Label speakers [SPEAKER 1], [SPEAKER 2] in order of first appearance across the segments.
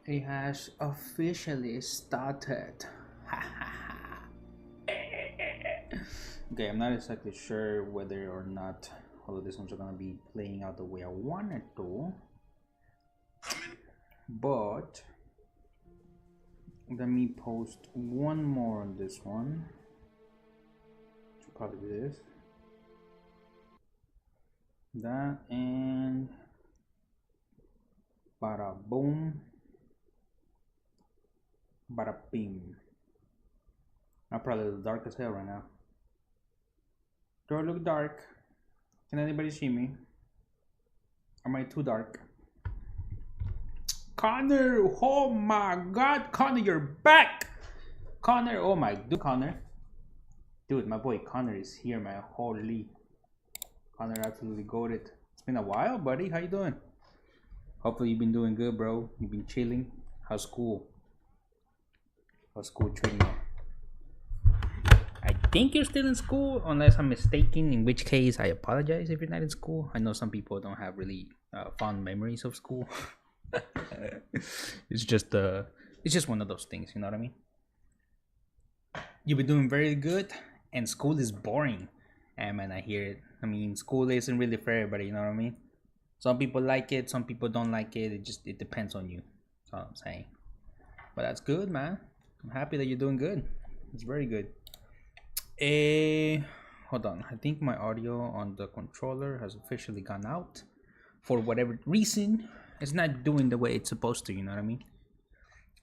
[SPEAKER 1] It has officially started. Okay, I'm not exactly sure whether or not all of these ones are gonna be playing out the way I wanted to, but let me post one more on this one. Should probably be this, that, and bada boom, bada bing. I'm probably dark as hell right now. Do I look dark? Can anybody see me? Am I too dark? Connor, oh my god, Connor, you're back! Connor, oh my, dude, Connor. Dude, my boy Connor is here, man. Holy. Connor absolutely goated. It's been a while, buddy. How you doing? Hopefully you've been doing good, bro. You've been chilling. How's school? How's school treating you? I think you're still in school, unless I'm mistaken, in which case I apologize if you're not in school. I know some people don't have really fond memories of school. it's just one of those things, you know what I mean? You've been doing very good, and school is boring. And man, I hear it. I mean, school isn't really for everybody, you know what I mean? Some people like it, some people don't like it. It depends on you. That's all I'm saying. But that's good, man. I'm happy that you're doing good. It's very good. Hold on. I think my audio on the controller has officially gone out. For whatever reason, it's not doing the way it's supposed to, you know what I mean?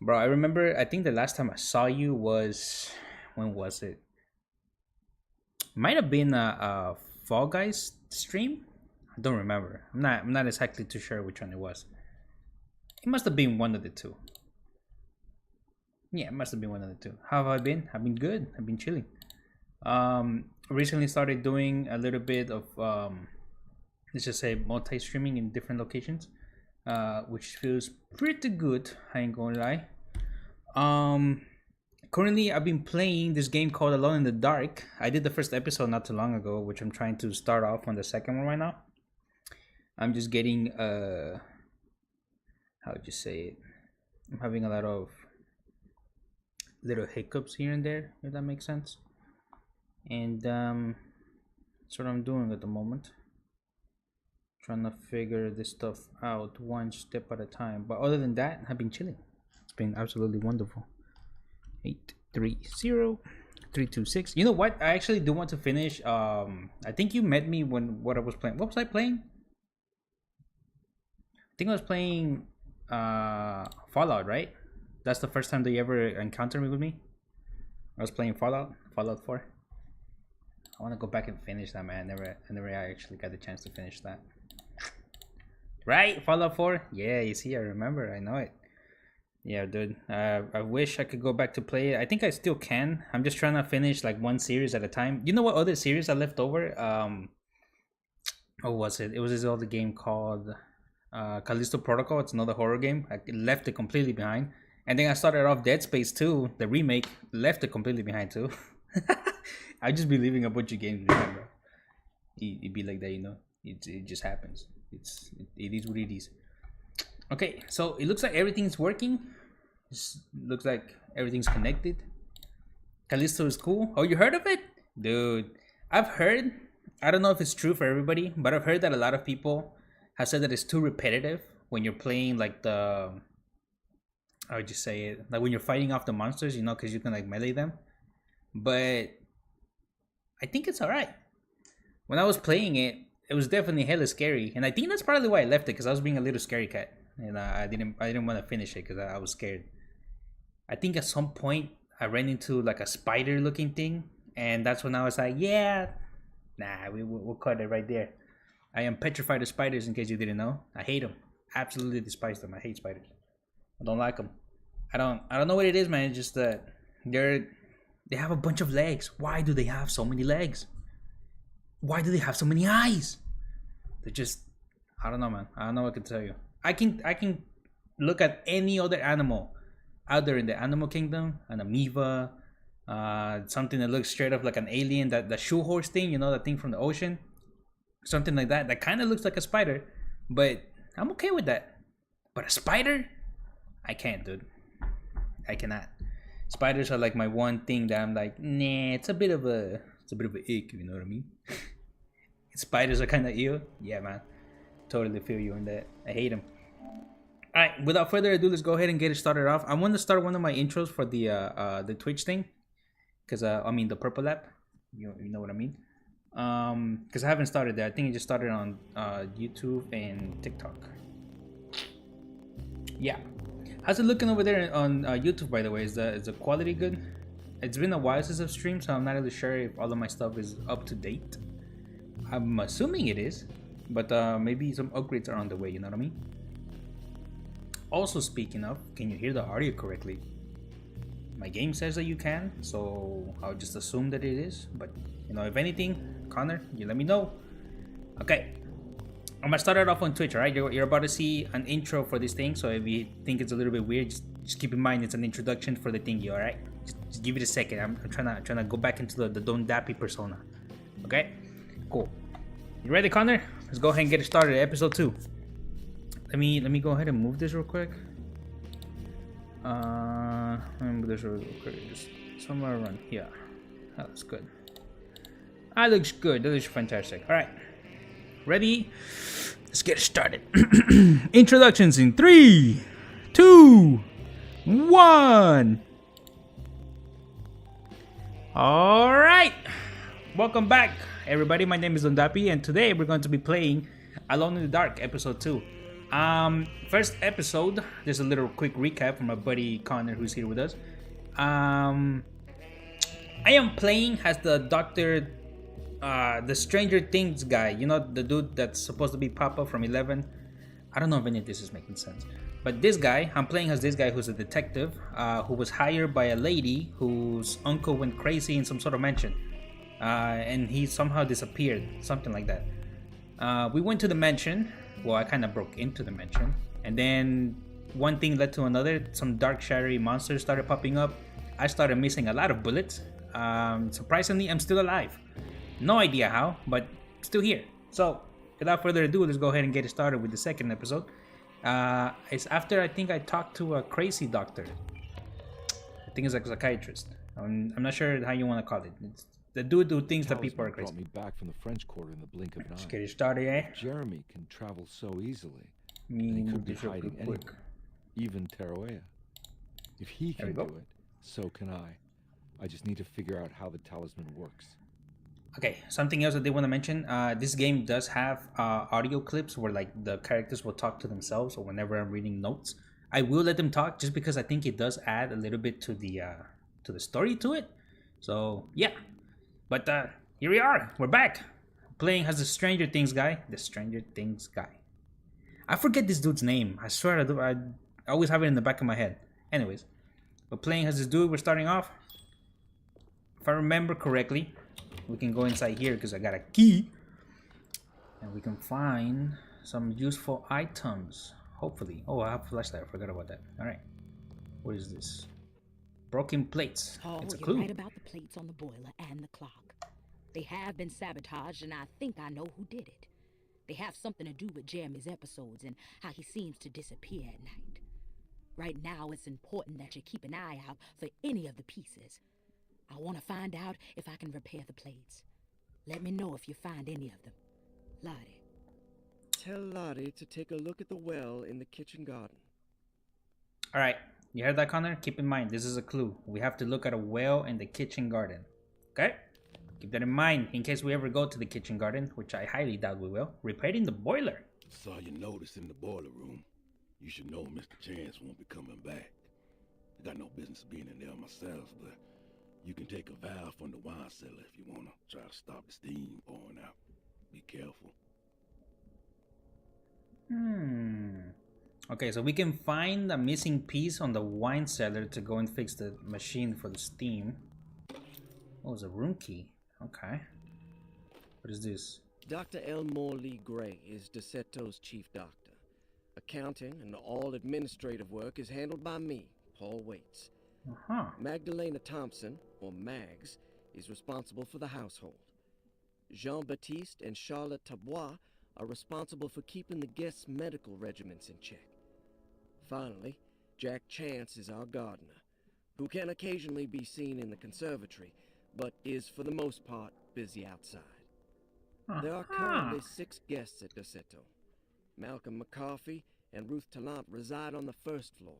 [SPEAKER 1] Bro, I remember, I think the last time I saw you was, when was it? Might have been a Fall Guys stream. I don't remember. I'm not exactly too sure which one it was. It must have been one of the two. Yeah, it must have been one of the two. How have I been? I've been good. I've been chilling. Recently started doing a little bit of let's just say multi-streaming in different locations, which feels pretty good. I ain't gonna lie. Currently I've been playing this game called Alone in the Dark. I did the first episode not too long ago, which I'm trying to start off on the second one right now. I'm just getting how would you say it? I'm having a lot of little hiccups here and there, if that makes sense. And that's what I'm doing at the moment. Trying to figure this stuff out one step at a time. But other than that, I've been chilling. It's been absolutely wonderful. 830-326. You know what? I actually do want to finish. I think you met me when I was playing. What was I playing? I think I was playing Fallout, right? That's the first time that you ever encountered me with me. I was playing Fallout 4. I want to go back and finish that, man. I never actually got the chance to finish that. Right? Fallout 4? Yeah, you see, I remember. I know it. Yeah, dude. I wish I could go back to play it. I think I still can. I'm just trying to finish like one series at a time. You know what other series I left over? What was it? It was this other game called Callisto Protocol. It's another horror game. I left it completely behind. And then I started off Dead Space 2, the remake. Left it completely behind too. I just be leaving a bunch of games behind, bro. It be like that, you know. It just happens. It is what it is. Okay, so it looks like everything's working. It looks like everything's connected. Callisto is cool. Oh, you heard of it? Dude, I've heard, I don't know if it's true for everybody, but I've heard that a lot of people have said that it's too repetitive when you're playing like the, how would you say it? Like when you're fighting off the monsters, you know, because you can like melee them. But I think it's alright. When I was playing it, it was definitely hella scary, and I think that's probably why I left it, because I was being a little scary cat, and I didn't want to finish it because I was scared. I think at some point I ran into like a spider-looking thing, and that's when I was like, yeah, nah, we'll cut it right there. I am petrified of spiders, in case you didn't know. I hate them, absolutely despise them. I hate spiders. I don't like them. I don't know what it is, man. It's just that they have a bunch of legs. Why do they have so many legs? Why do they have so many eyes? They're just, I don't know, man. I don't know what I can tell you. I can look at any other animal out there in the animal kingdom, an amoeba, something that looks straight up like an alien, that the shoe horse thing, you know, that thing from the ocean, something like that. That kind of looks like a spider, but I'm okay with that. But a spider? I can't, dude. I cannot. Spiders are like my one thing that I'm like, nah, it's a bit of a ick, you know what I mean? Spiders are kind of ill. Yeah, man. Totally feel you on that. I hate them. All right, without further ado, let's go ahead and get it started off. I want to start one of my intros for the Twitch thing, because I mean the purple app. You know what I mean? Because I haven't started that. I think it just started on YouTube and TikTok. Yeah. How's it looking over there on YouTube, by the way? Is the quality good? It's been a while since I've streamed, so I'm not really sure if all of my stuff is up to date. I'm assuming it is, but maybe some upgrades are on the way, you know what I mean? Also, speaking of, can you hear the audio correctly? My game says that you can, so I'll just assume that it is. But, you know, if anything, Connor, you let me know. Okay, I'm gonna start it off on Twitch, alright? You're about to see an intro for this thing, so if you think it's a little bit weird, just keep in mind it's an introduction for the thingy, alright? Just give it a second. I'm trying to go back into the Dondapyy persona. Okay? Cool. You ready, Connor? Let's go ahead and get it started. Episode 2. Let me go ahead and move this real quick. Let me move this real quick. Just somewhere around here. That looks good. That looks good. That looks fantastic. Alright. Ready? Let's get it started. Introductions in 3, 2, 1. Alright. Welcome back, everybody. My name is Dondapyy, and today we're going to be playing Alone in the Dark, episode 2. First episode, there's a little quick recap from my buddy Connor, who's here with us. I am playing as the Doctor, the Stranger Things guy. You know, the dude that's supposed to be Papa from 11. I don't know if any of this is making sense. But this guy, I'm playing as this guy who's a detective, who was hired by a lady whose uncle went crazy in some sort of mansion. And he somehow disappeared, something like that. We went to the mansion. Well, I kind of broke into the mansion, and then one thing led to another. Some dark, shadowy monsters started popping up. I started missing a lot of bullets. Surprisingly, I'm still alive. No idea how, but still here. So, without further ado, let's go ahead and get it started with the second episode. It's after I think I talked to a crazy doctor. I think it's like a psychiatrist. I'm not sure how you want to call it. It's the dude who thinks that people are crazy.
[SPEAKER 2] Brought me back from the French Quarter in the blink of an eye.
[SPEAKER 1] Let's get it started, eh?
[SPEAKER 2] Jeremy can travel so easily. And he could be hiding anywhere, even Teruya. If he can do it, so can I. I just need to figure out how the talisman works.
[SPEAKER 1] Okay, something else I did want to mention. This game does have audio clips where like the characters will talk to themselves, or whenever I'm reading notes, I will let them talk just because I think it does add a little bit to the story to it. So yeah. But here we are. We're back. Playing as the Stranger Things guy. The Stranger Things guy. I forget this dude's name. I swear I do. I always have it in the back of my head. Anyways. We're playing as this dude. We're starting off. If I remember correctly, we can go inside here because I got a key. And we can find some useful items. Hopefully. Oh, I have a flashlight. I forgot about that. Alright. What is this? Broken plates.
[SPEAKER 3] Oh,
[SPEAKER 1] it's a
[SPEAKER 3] you're
[SPEAKER 1] clue.
[SPEAKER 3] right about the plates on the boiler and the clock. They have been sabotaged, and I think I know who did it. They have something to do with Jeremy's episodes and how he seems to disappear at night. Right now, it's important that you keep an eye out for any of the pieces. I want to find out if I can repair the plates. Let me know if you find any of them. Lottie.
[SPEAKER 4] Tell Lottie to take a look at the well in the kitchen garden.
[SPEAKER 1] Alright. You heard that, Connor? Keep in mind, this is a clue. We have to look at a well in the kitchen garden. Okay? Keep that in mind in case we ever go to the kitchen garden, which I highly doubt we will. Repairing the boiler.
[SPEAKER 5] Saw your notice in the boiler room. You should know Mr. Chance won't be coming back. I got no business being in there myself, but you can take a valve from the wine cellar if you want to try to stop the steam pouring out. Be careful.
[SPEAKER 1] Okay, so we can find a missing piece on the wine cellar to go and fix the machine for the steam. Oh, it's a room key. Okay. What is this?
[SPEAKER 4] Dr. Elmore Lee Gray is DeSeto's chief doctor. Accounting and all administrative work is handled by me, Paul Waits. Magdalena Thompson, or Mags, is responsible for the household. Jean-Baptiste and Charlotte Tabois are responsible for keeping the guests' medical regimens in check. Finally, Jack Chance is our gardener, who can occasionally be seen in the conservatory, but is for the most part busy outside. There are currently 6 guests at Dosetto. Malcolm McCarthy and Ruth Tallant reside on the 1st floor.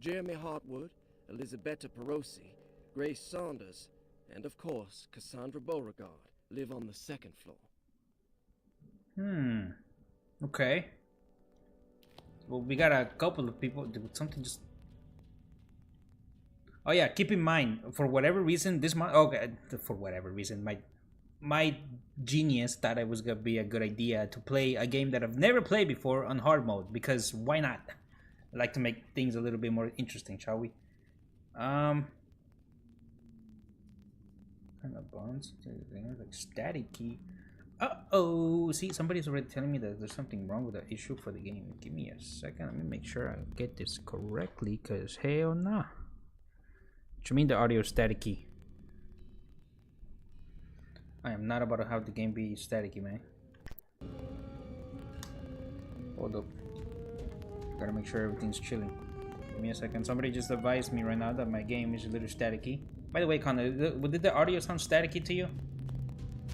[SPEAKER 4] Jeremy Hartwood, Elisabetta Perosi, Grace Saunders, and of course, Cassandra Beauregard live on the 2nd floor.
[SPEAKER 1] Okay. Well, we got a couple of people. Did something just... Oh yeah, keep in mind, for whatever reason, this month... Okay, for whatever reason, my genius thought it was gonna be a good idea to play a game that I've never played before on hard mode, because why not? I like to make things a little bit more interesting, shall we? Kind of bones, like static key. Uh-oh, see, somebody's already telling me that there's something wrong with the issue for the game. Give me a second, let me make sure I get this correctly, because hell nah. What you mean the audio is staticky? I am not about to have the game be staticky, man. Hold up. Gotta make sure everything's chilling. Give me a second. Somebody just advised me right now that my game is a little staticky. By the way, Connor, did the audio sound staticky to you?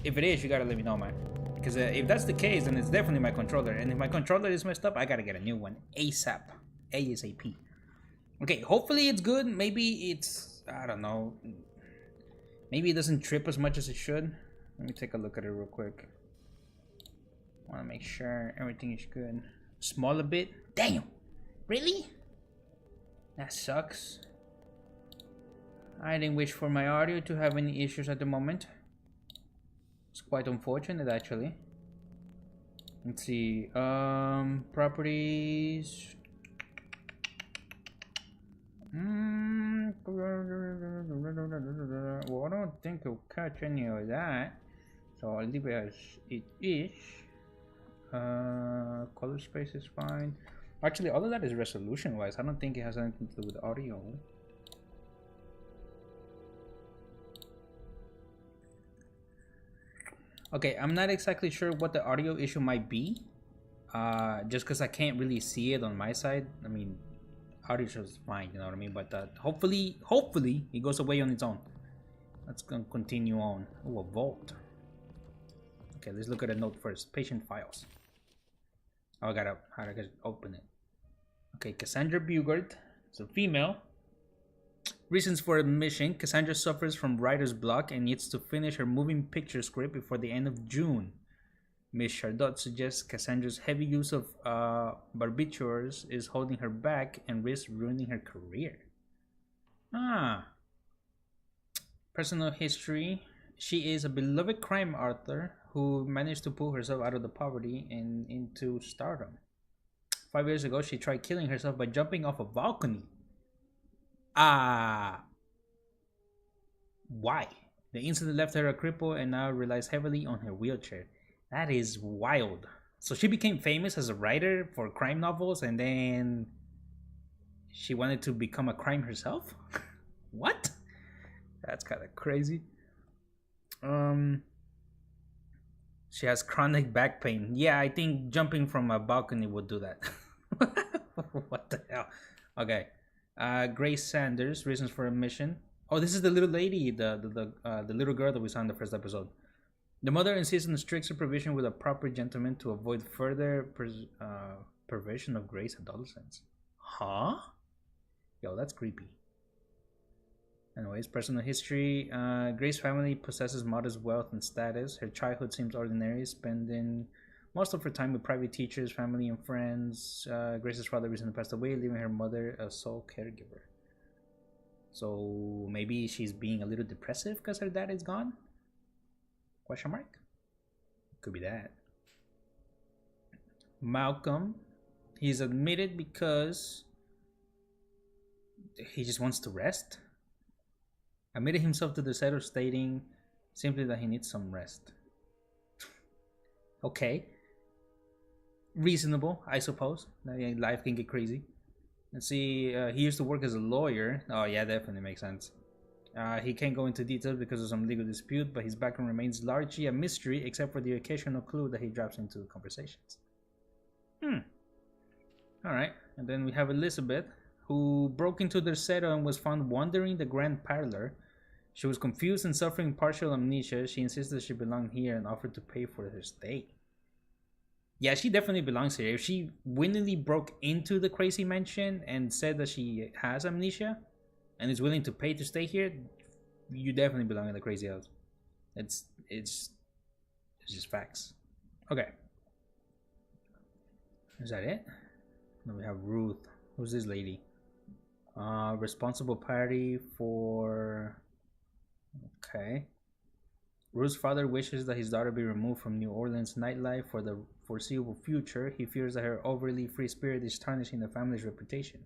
[SPEAKER 1] If it is, you gotta let me know, man. Because if that's the case, then it's definitely my controller. And if my controller is messed up, I gotta get a new one. ASAP. ASAP. Okay, hopefully it's good. Maybe it's... I don't know. Maybe it doesn't trip as much as it should. Let me take a look at it real quick. I want to make sure everything is good. Small a bit. Damn! Really? That sucks. I didn't wish for my audio to have any issues at the moment. It's quite unfortunate, actually. Let's see. Properties. Well, I don't think it'll catch any of that, so I'll leave it as it is. Color space is fine. Actually, all of that is resolution wise. I don't think it has anything to do with audio. Okay, I'm not exactly sure what the audio issue might be, just because I can't really see it on my side. I mean, audio is fine, you know what I mean? But hopefully it goes away on its own. Let's continue on. Oh, a vault. Okay, let's look at the note first. Patient files. Oh, I gotta open it. Okay, Cassandra Bugard. It's a female. Reasons for admission: Cassandra suffers from writer's block and needs to finish her moving picture script before the end of June. Miss Chardot suggests Cassandra's heavy use of barbiturates is holding her back and risks ruining her career. Personal history: she is a beloved crime author who managed to pull herself out of the poverty and into stardom. 5 years ago, she tried killing herself by jumping off a balcony. Why? The incident left her a cripple and now relies heavily on her wheelchair. That is wild. So she became famous as a writer for crime novels, and then she wanted to become a crime herself? What? That's kind of crazy. She has chronic back pain. Yeah, I think jumping from a balcony would do that. What the hell? Okay. Grace Sanders, reasons for admission. Oh, this is the little lady, the little girl that we saw in the first episode. The mother insists on strict supervision with a proper gentleman to avoid further perversion of Grace's adolescence. Huh? Yo, that's creepy. Anyways, personal history. Grace's family possesses modest wealth and status. Her childhood seems ordinary, spending most of her time with private teachers, family, and friends. Grace's father recently passed away, leaving her mother a sole caregiver. So maybe she's being a little depressive because her dad is gone? Question mark? Could be that. Malcolm. He's admitted because he just wants to rest. Admitted himself to the setter, stating simply that he needs some rest. Okay. Reasonable, I suppose. Life can get crazy. Let's see. He used to work as a lawyer. Oh yeah, definitely makes sense. He can't go into details because of some legal dispute, but his background remains largely a mystery, except for the occasional clue that he drops into conversations. Alright, and then we have Elizabeth, who broke into their settle and was found wandering the grand parlor. She was confused and suffering partial amnesia. She insisted she belonged here and offered to pay for her stay. Yeah, she definitely belongs here. If she willingly broke into the crazy mansion and said that she has amnesia and is willing to pay to stay here, you definitely belong in the crazy house. It's just facts. Okay. Is that it? Then we have Ruth. Who's this lady? Responsible party for... Okay. Ruth's father wishes that his daughter be removed from New Orleans nightlife for the foreseeable future. He fears that her overly free spirit is tarnishing the family's reputation.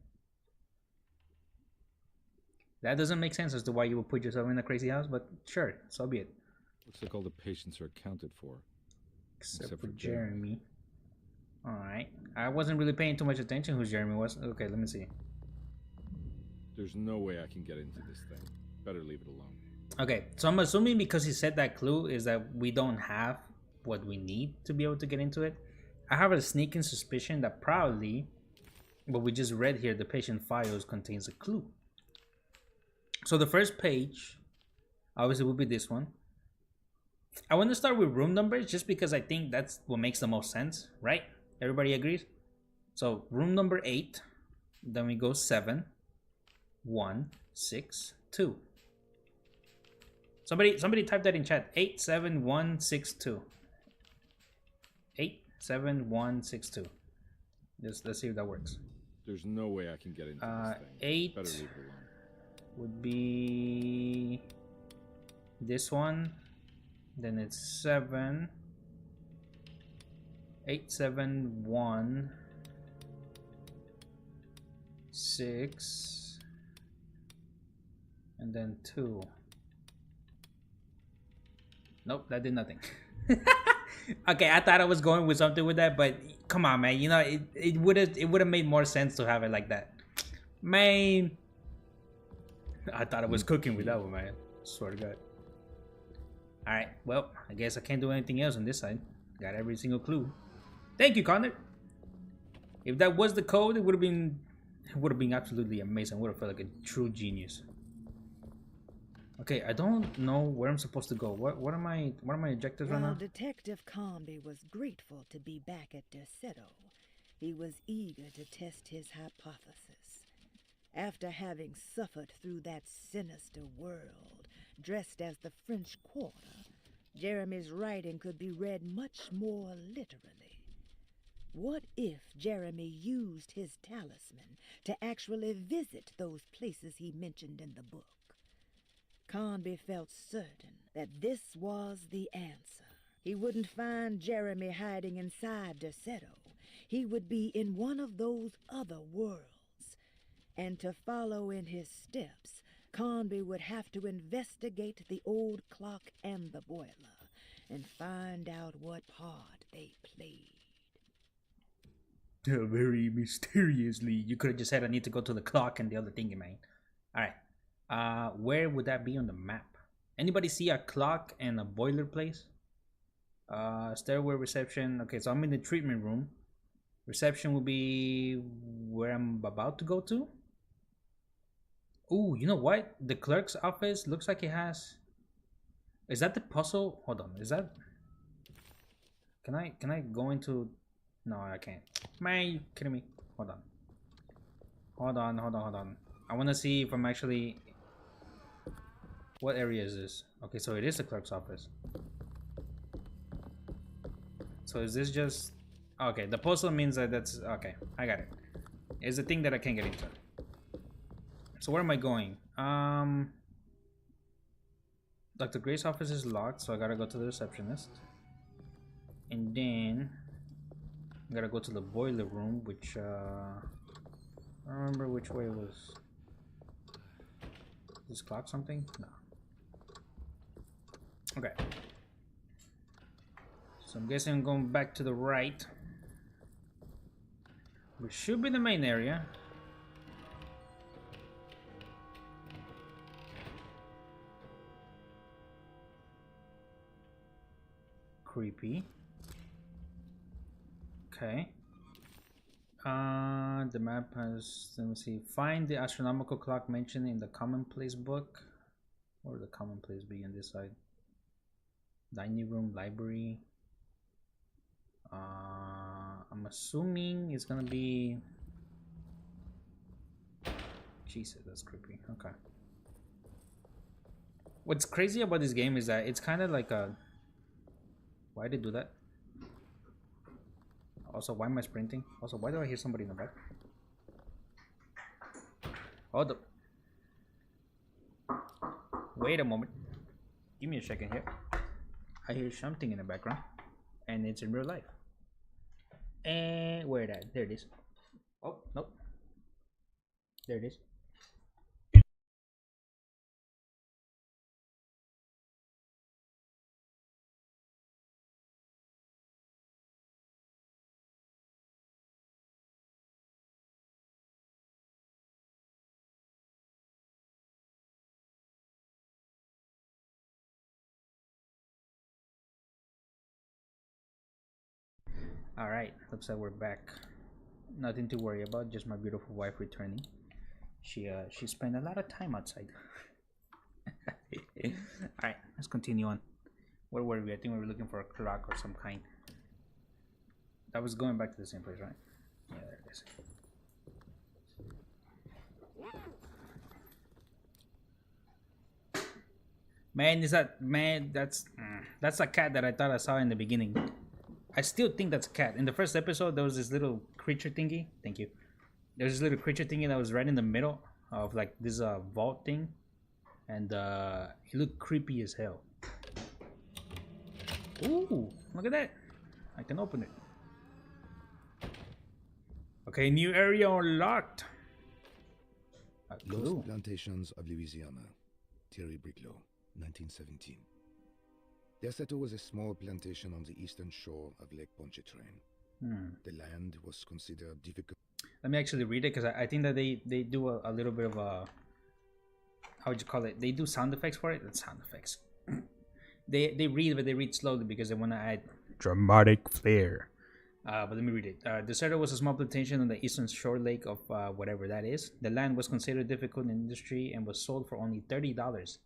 [SPEAKER 1] That doesn't make sense as to why you would put yourself in a crazy house, but sure, so be it.
[SPEAKER 2] Looks like all the patients are accounted for.
[SPEAKER 1] Except for Jeremy. Alright. I wasn't really paying too much attention who Jeremy was. Okay, let me see.
[SPEAKER 2] There's no way I can get into this thing. Better leave it alone.
[SPEAKER 1] Okay, so I'm assuming because he said that clue is that we don't have what we need to be able to get into it. I have a sneaking suspicion that probably what we just read here, the patient files, contains a clue. So the first page obviously will be this one. I want to start with room numbers just because I think that's what makes the most sense, right? Everybody agrees? So room number 8, then we go 7, 1, 6, 2. Somebody type that in chat. 87162. 87162. Let's see if that works.
[SPEAKER 2] There's no way I can get into this thing.
[SPEAKER 1] 8
[SPEAKER 2] Better leave it alone.
[SPEAKER 1] would be this one. Then it's 7. 871 6 and then 2. Nope, that did nothing. Okay, I thought I was going with something with that, but come on, man. You know, it would have made more sense to have it like that. Man, I thought I was cooking with that one, man. Swear to God. Alright, well, I guess I can't do anything else on this side. Got every single clue. Thank you, Connor. If that was the code, it would have been absolutely amazing. I would have felt like a true genius. Okay, I don't know where I'm supposed to go. What are my objectives right now?
[SPEAKER 6] While Detective Comby was grateful to be back at Derceto, he was eager to test his hypothesis. After having suffered through that sinister world, dressed as the French Quarter, Jeremy's writing could be read much more literally. What if Jeremy used his talisman to actually visit those places he mentioned in the book? Comby felt certain that this was the answer. He wouldn't find Jeremy hiding inside Derceto. He would be in one of those other worlds. And to follow in his steps, Comby would have to investigate the old clock and the boiler and find out what part they played.
[SPEAKER 1] Very mysteriously. You could have just said I need to go to the clock and the other thingy, man. Alright. Where would that be on the map? Anybody see a clock and a boiler place? Stairway, reception. Okay, so I'm in the treatment room. Reception will be where I'm about to go to. Ooh, you know what? The clerk's office looks like it has... Is that the puzzle? Hold on, is that... Can I go into... No, I can't. Man, you kidding me? Hold on. I want to see if I'm actually... What area is this? Okay, so it is the clerk's office. So is this just... Okay, the puzzle means that that's... Okay, I got it. It's the thing that I can't get into. So where am I going? Dr. Gray's office is locked, so I gotta go to the receptionist. And then... I gotta go to the boiler room, which... I don't remember which way it was. Is this clock something? No. Okay. So I'm guessing I'm going back to the right. Which should be the main area. Creepy. Okay. The map has, let me see. Find the astronomical clock mentioned in the commonplace book. Or the commonplace be on this side. Dining room, library. I'm assuming it's gonna be. Jesus, that's creepy. Okay. What's crazy about this game is that it's kind of like a. Why did they do that? Also, why am I sprinting? Also, why do I hear somebody in the back? Hold up. Wait a moment. Give me a second here. I hear something in the background. And it's in real life. And where that? There it is. Oh, nope. There it is. Alright, looks like we're back. Nothing to worry about, just my beautiful wife returning. She spent a lot of time outside. Alright, let's continue on. Where were we? I think we were looking for a clock or some kind. That was going back to the same place, right? Yeah, there it is. Man, is that man? That's a cat that I thought I saw in the beginning. I still think that's a cat. In the first episode, there was this little creature thingy. Thank you. There's this little creature thingy that was right in the middle of like this vault thing, and he looked creepy as hell. Ooh, look at that! I can open it. Okay, new area unlocked.
[SPEAKER 5] Lost Plantations of Louisiana, Thierry Briclot, 1917. Deseto was a small plantation on the eastern shore of Lake Pontchartrain. The land was considered difficult.
[SPEAKER 1] Let me actually read it because I think that they do a little bit of a, how would you call it? They do sound effects for it. That's sound effects. They read, but they read slowly because they want to add dramatic flair. But let me read it. Deseto was a small plantation on the eastern shore lake of whatever that is. The land was considered difficult in industry and was sold for only $30.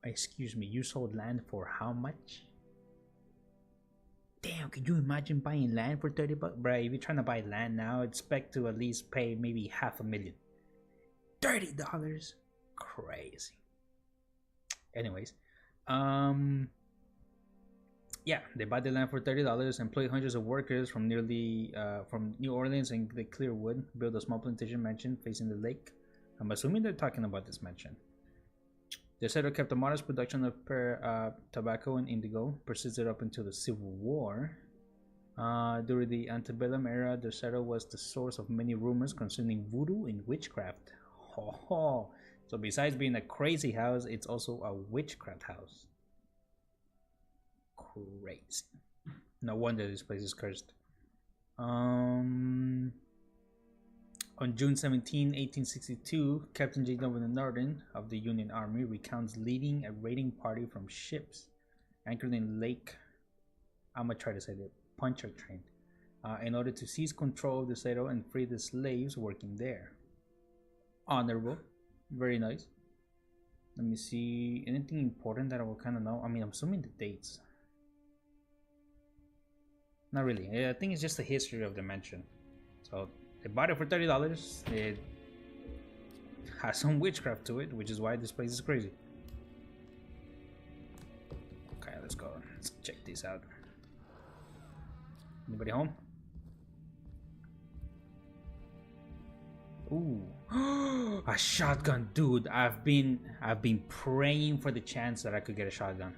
[SPEAKER 1] Excuse me, you sold land for how much? Damn, can you imagine buying land for 30 bucks? Bruh, if you're trying to buy land now, expect to at least pay maybe $500,000. $30? Crazy. Anyways, yeah, they bought the land for $30, employed hundreds of workers from from New Orleans and the Clearwood, built a small plantation mansion facing the lake. I'm assuming they're talking about this mansion. The settler kept a modest production of tobacco and indigo, persisted up until the Civil War. During the antebellum era, the settler was the source of many rumors concerning voodoo and witchcraft. So besides being a crazy house, it's also a witchcraft house. Crazy. No wonder this place is cursed. On June 17, 1862, Captain J.W. Norton of the Union Army recounts leading a raiding party from ships anchored in Lake, I'm gonna try to say that, Pontchartrain, in order to seize control of the Deseto and free the slaves working there. Honorable. Very nice. Let me see. Anything important that I will kind of know? I mean, I'm assuming the dates. Not really. I think it's just the history of the mansion. So they bought it for $30. It has some witchcraft to it, which is why this place is crazy. Okay, let's go. Let's check this out. Anybody home? Ooh, a shotgun, dude! I've been praying for the chance that I could get a shotgun.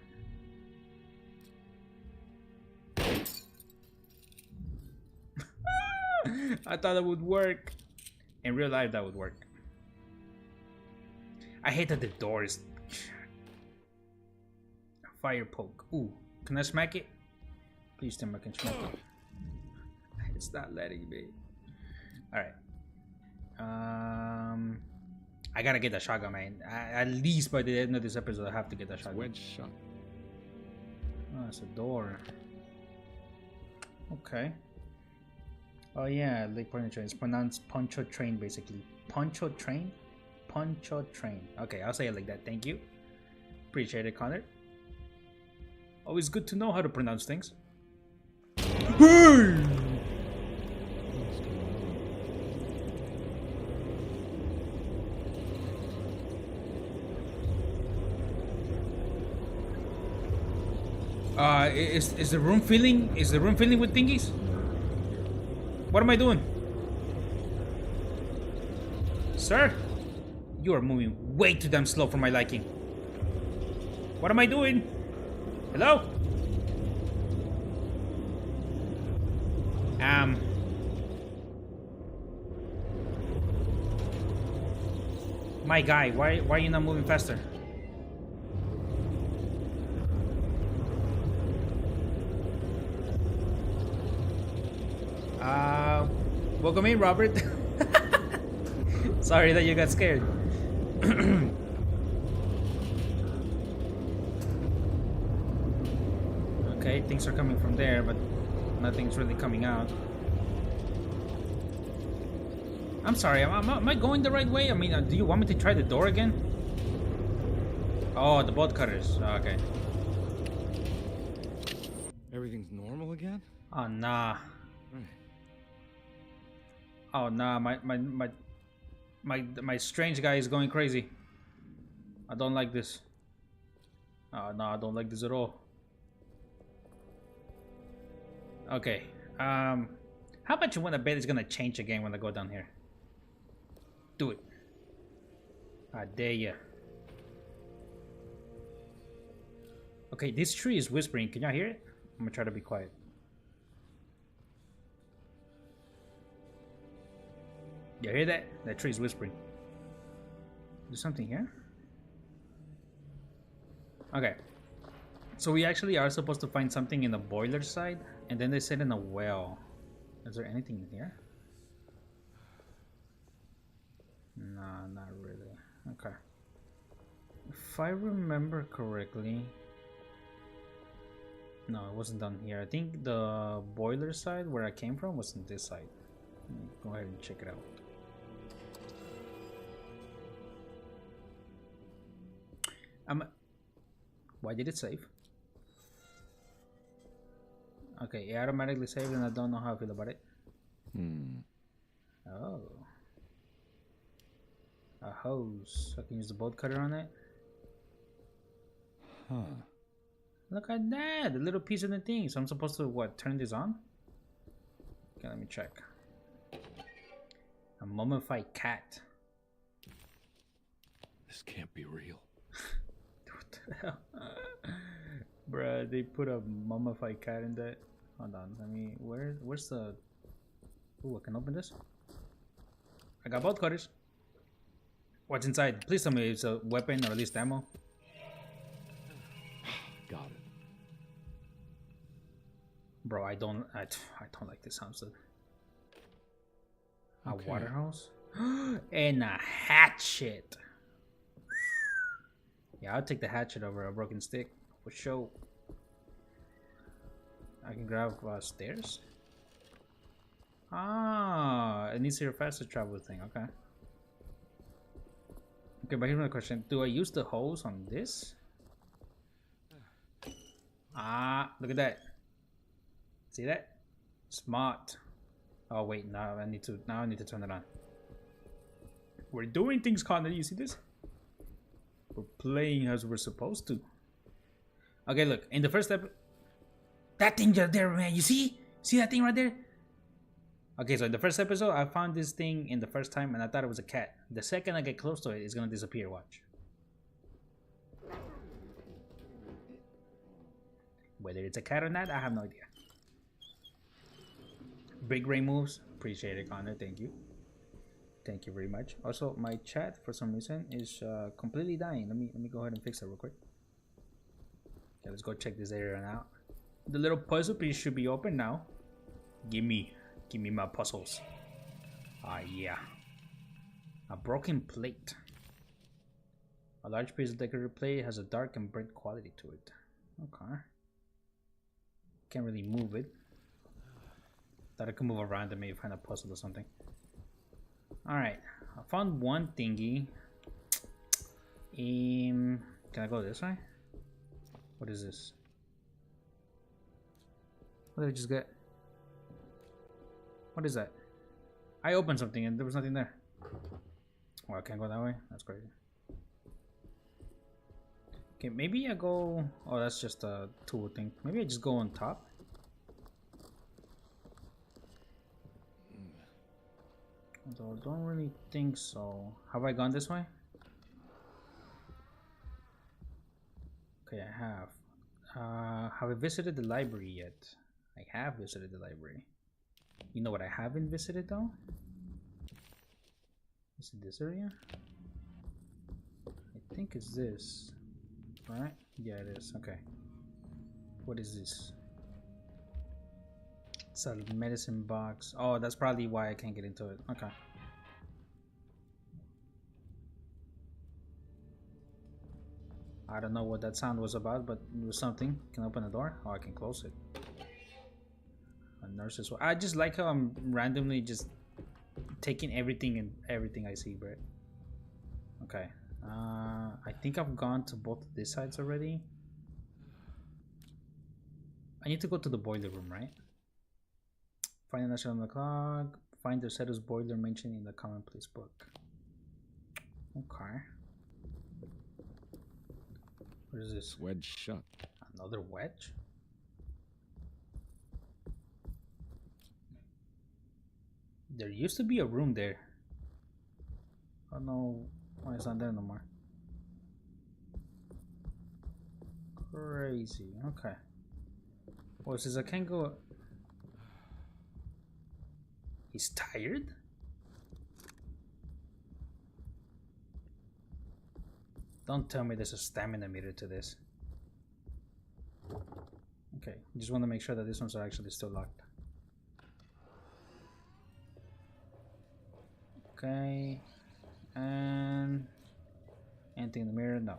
[SPEAKER 1] I thought it would work. In real life, that would work. I hate that the door is... Fire poke. Ooh, can I smack it? Please tell me I can smack it. It's not letting me. Alright. I gotta get that shotgun, man. At least by the end of this episode, I have to get that shotgun.
[SPEAKER 2] Wedge shot.
[SPEAKER 1] Oh, it's a door. Okay. Oh yeah, Lake Poncho Train. It's pronounced Poncho Train basically. Poncho Train? Poncho Train. Okay, I'll say it like that. Thank you. Appreciate it, Connor. Always good to know how to pronounce things. Hey! Is the room filling? Is the room filling with thingies? What am I doing? Sir? You are moving way too damn slow for my liking. What am I doing? Hello? My guy, why are you not moving faster? Welcome in, Robert. Sorry that you got scared. Okay, things are coming from there, but nothing's really coming out. I'm sorry, am I going the right way? I mean, do you want me to try the door again? Oh, the bolt cutters. Oh, okay.
[SPEAKER 2] Everything's normal again?
[SPEAKER 1] Oh, nah.
[SPEAKER 2] Right.
[SPEAKER 1] Oh, nah. My strange guy is going crazy. I don't like this. Oh, no, I don't like this at all. Okay. How about you when the bed is gonna change again when I go down here? Do it. I dare ya. Okay, this tree is whispering. Can y'all hear it? I'm gonna try to be quiet. You hear that? That tree is whispering. There's something here? Okay. So we actually are supposed to find something in the boiler side, and then they said in a well. Is there anything in here? No, not really. Okay. If I remember correctly... No, it wasn't down here. I think the boiler side where I came from was on this side. Let me go ahead and check it out. Why did it save? Okay, it automatically saved and I don't know how I feel about it. Oh. A hose. I can use the bolt cutter on it.
[SPEAKER 2] Huh.
[SPEAKER 1] Look at that! The little piece of the thing. So I'm supposed to, what, turn this on? Okay, let me check. A mummified cat.
[SPEAKER 2] This can't be real.
[SPEAKER 1] What the hell? Bruh, they put a mummified cat in that. Hold on, let me... Where's the... Ooh, I can open this? I got bolt cutters. What's inside? Please tell me it's a weapon or at least ammo.
[SPEAKER 2] Got it.
[SPEAKER 1] Bro, I don't like this homestead. A water hose? And a hatchet. Yeah, I'll take the hatchet over a broken stick for sure. I can grab stairs. Ah, it needs your faster travel thing. Okay. Okay, but here's my question: do I use the hose on this? Ah, look at that. See that? Smart. Oh wait, now I need to turn it on. We're doing things, Connor. You see this? We're playing as we're supposed to. Okay, look. In the first step, that thing right there, man. You see? See that thing right there? Okay, so in the first episode, I found this thing in the first time, and I thought it was a cat. The second I get close to it, it's gonna disappear. Watch. Whether it's a cat or not, I have no idea. Big brain moves. Appreciate it, Connor. Thank you. Thank you very much. Also, my chat for some reason is completely dying. Let me go ahead and fix it real quick. Okay, let's go check this area out. The little puzzle piece should be open now. Give me my puzzles. Ah, yeah. A broken plate. A large piece of decorative plate has a dark and burnt quality to it. Okay. Can't really move it. That I can move around and maybe find a puzzle or something. Alright, I found one thingy. Can I go this way? What is this? What did I just get? What is that? I opened something and there was nothing there. Oh, I can't go that way? That's crazy. Okay, maybe I go... Oh, that's just a tool thing. Maybe I just go on top. Although I don't really think so. Have I gone this way? Okay, I have. Have I visited the library yet? I have visited the library. You know what I haven't visited though? Is it this area? I think it's this. Right? Yeah, it is. Okay. What is this? It's a medicine box. Oh, that's probably why I can't get into it. Okay. I don't know what that sound was about, but it was something. Can I open the door? Oh, I can close it. A nurse's. I just like how I'm randomly just taking everything and everything I see, bro. Okay. I think I've gone to both of these sides already. I need to go to the boiler room, right? Find the national on the clock. Find the Settle's boiler mentioned in the commonplace book. Okay. What is this?
[SPEAKER 2] Wedge shut.
[SPEAKER 1] Another wedge? There used to be a room there. I don't know why it's not there no more. Crazy. Okay. Well, it says I can't go. He's tired? Don't tell me there's a stamina meter to this. Okay, just want to make sure that these ones are actually still locked. Okay, and anything in the mirror? No.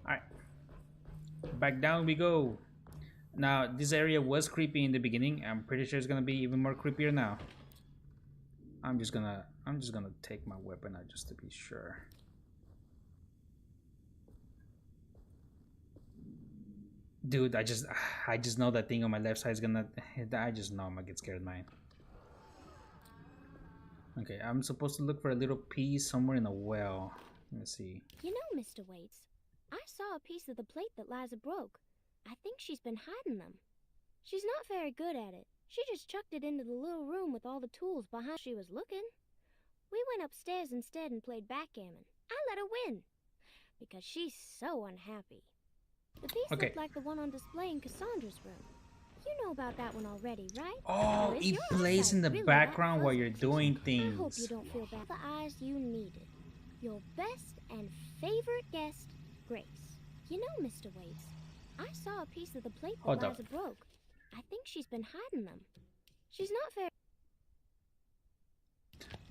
[SPEAKER 1] Alright, back down we go. Now, this area was creepy in the beginning. I'm pretty sure it's gonna be even more creepier now. I'm just gonna take my weapon out just to be sure. Dude, I just know that thing on my left side is gonna. I just know I'm gonna get scared, man. Okay, I'm supposed to look for a little piece somewhere in a well. Let's see.
[SPEAKER 7] You know, Mr. Waits, I saw a piece of the plate that Liza broke. I think she's been hiding them. She's not very good at it. She just chucked it into the little room with all the tools behind she was looking. We went upstairs instead and played backgammon. I let her win. Because she's so unhappy. The piece looked like the one on display in Cassandra's room. You know about that one already, right?
[SPEAKER 1] Oh, it plays in the background while you're doing things.
[SPEAKER 7] I hope you don't feel bad. The eyes you needed. Your best and favorite guest, Grace. You know, Mr. Waits, I saw a piece of the plate that Liza broke. I think she's been hiding them. She's not very...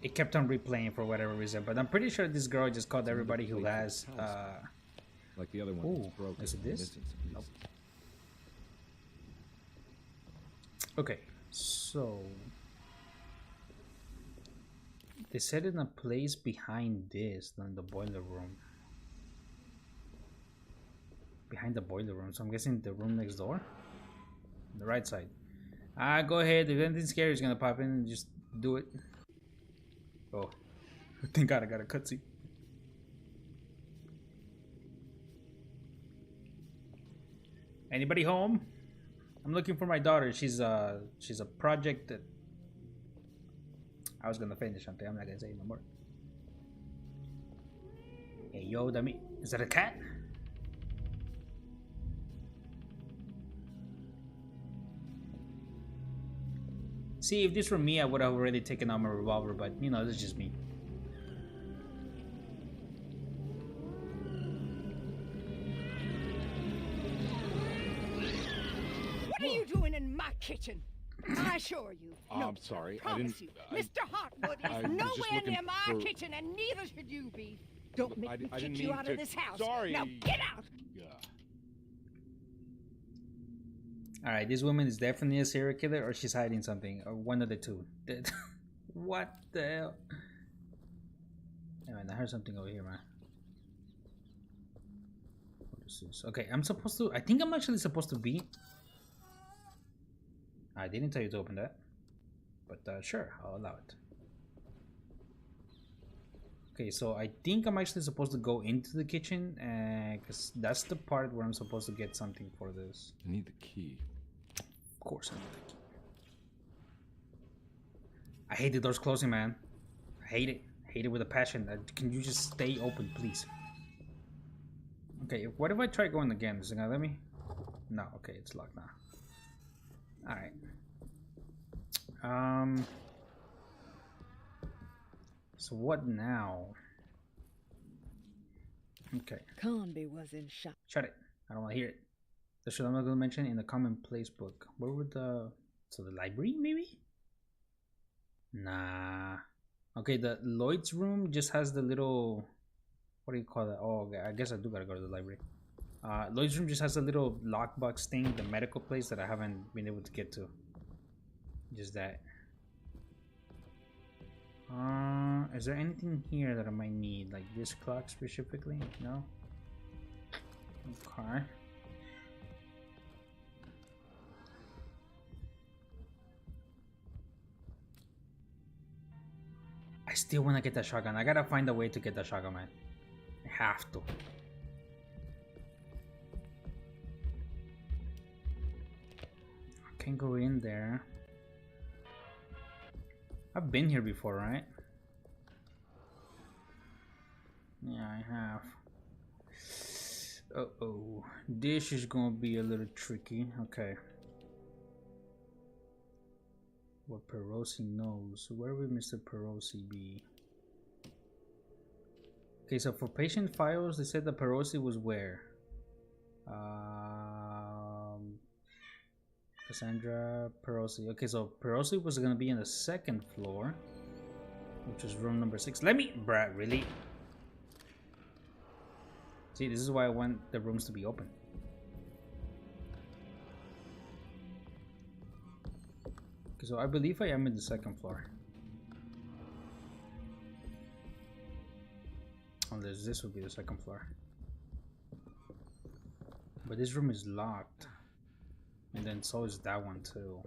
[SPEAKER 1] It kept on replaying for whatever reason, but I'm pretty sure this girl just called everybody who has...
[SPEAKER 2] like the other one that's broken.
[SPEAKER 1] Is it this? Nope. Okay, so... They set it in a place behind this, than the boiler room. Behind the boiler room, so I'm guessing the room next door? The right side. Go ahead, if anything scary is gonna pop in, and just do it. Oh, thank God I got a cutscene. Anybody home? I'm looking for my daughter. She's a project that I was gonna finish something. I'm not gonna say it no more. Hey yo, is that a cat? See, if this were me, I would have already taken out my revolver, but you know, that's just me.
[SPEAKER 6] What are you doing in my kitchen? I assure you. No,
[SPEAKER 2] I'm sorry.
[SPEAKER 6] I didn't. You, Mr. Hartwood is nowhere near my kitchen, and neither should you be. Don't make me kick you out of this house.
[SPEAKER 2] Sorry.
[SPEAKER 6] Now get out.
[SPEAKER 1] All right, this woman is definitely a serial killer, or she's hiding something, or one of the two. What the hell? Hey man, I heard something over here, man. What is this? Okay, I'm supposed to. I think I'm actually supposed to be. I didn't tell you to open that, but sure, I'll allow it. Okay, so I think I'm actually supposed to go into the kitchen, because that's the part where I'm supposed to get something for this.
[SPEAKER 2] I need the key.
[SPEAKER 1] Of course I need the key. I hate the doors closing, man. I hate it. I hate it with a passion. Can you just stay open, please? Okay, what if I try going again? Is it gonna let me? No, okay, it's locked now. Alright. So what now? Okay.
[SPEAKER 6] Conby was in shock.
[SPEAKER 1] Shut it. I don't want to hear it. The shit I'm not going to mention in the commonplace book. Where would the... So the library, maybe? Nah. Okay, the Lloyd's room just has the little... What do you call that? Oh, okay, I guess I do gotta go to the library. Lloyd's room just has a little lockbox thing, the medical place that I haven't been able to get to. Just that. Is there anything here that I might need? Like this clock specifically? No? Okay. I still want to get that shotgun. I gotta find a way to get that shotgun, man. I have to. I can't go in there. I've been here before, right? Yeah, I have. Uh-oh. This is gonna be a little tricky. Okay. What Perosi knows. Where would Mr. Perosi be? Okay, so for patient files, they said that Perosi was where? Cassandra Perosi. Okay, so Perosi was gonna be in the second floor, which is room number 6. Let me, bruh, really? See, this is why I want the rooms to be open. Okay, so I believe I am in the second floor. Unless this would be the second floor. But this room is locked. And then so is that one too.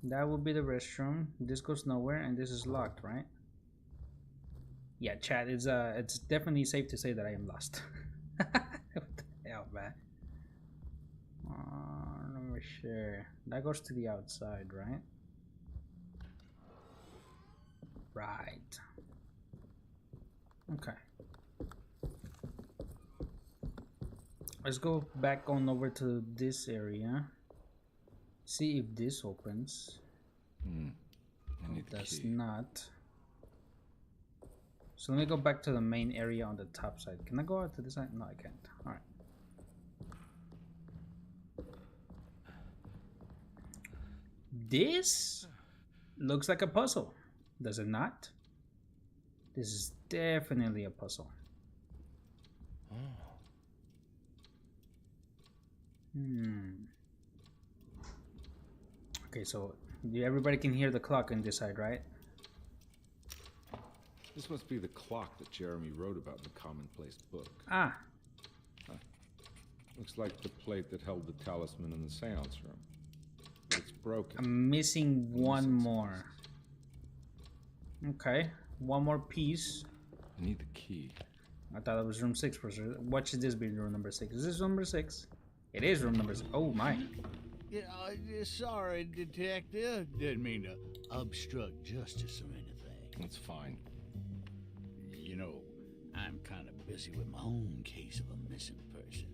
[SPEAKER 1] That would be the restroom. This goes nowhere and this is locked, right? Yeah, chat, it's definitely safe to say that I am lost. What the hell, man? Not really sure. That goes to the outside, right? Right. Okay. Let's go back on over to this area. See if this opens. That's not. So let me go back to the main area on the top side. Can I go out to this side? No, I can't. All right. This looks like a puzzle, does it not? This is definitely a puzzle. Okay, so everybody can hear the clock on this side, right?
[SPEAKER 2] This must be the clock that Jeremy wrote about in the commonplace book.
[SPEAKER 1] Ah.
[SPEAKER 2] Looks like the plate that held the talisman in the seance room. But it's broken.
[SPEAKER 1] I'm missing one more. Okay, one more piece.
[SPEAKER 2] I need the key.
[SPEAKER 1] I thought it was room 6 for sure. What should this be, room number 6? Is this room number 6? It is room number 6. Oh my.
[SPEAKER 8] Yeah, sorry, detective. Didn't mean to obstruct justice or anything.
[SPEAKER 2] That's fine.
[SPEAKER 8] You know, I'm kind of busy with my own case of a missing person.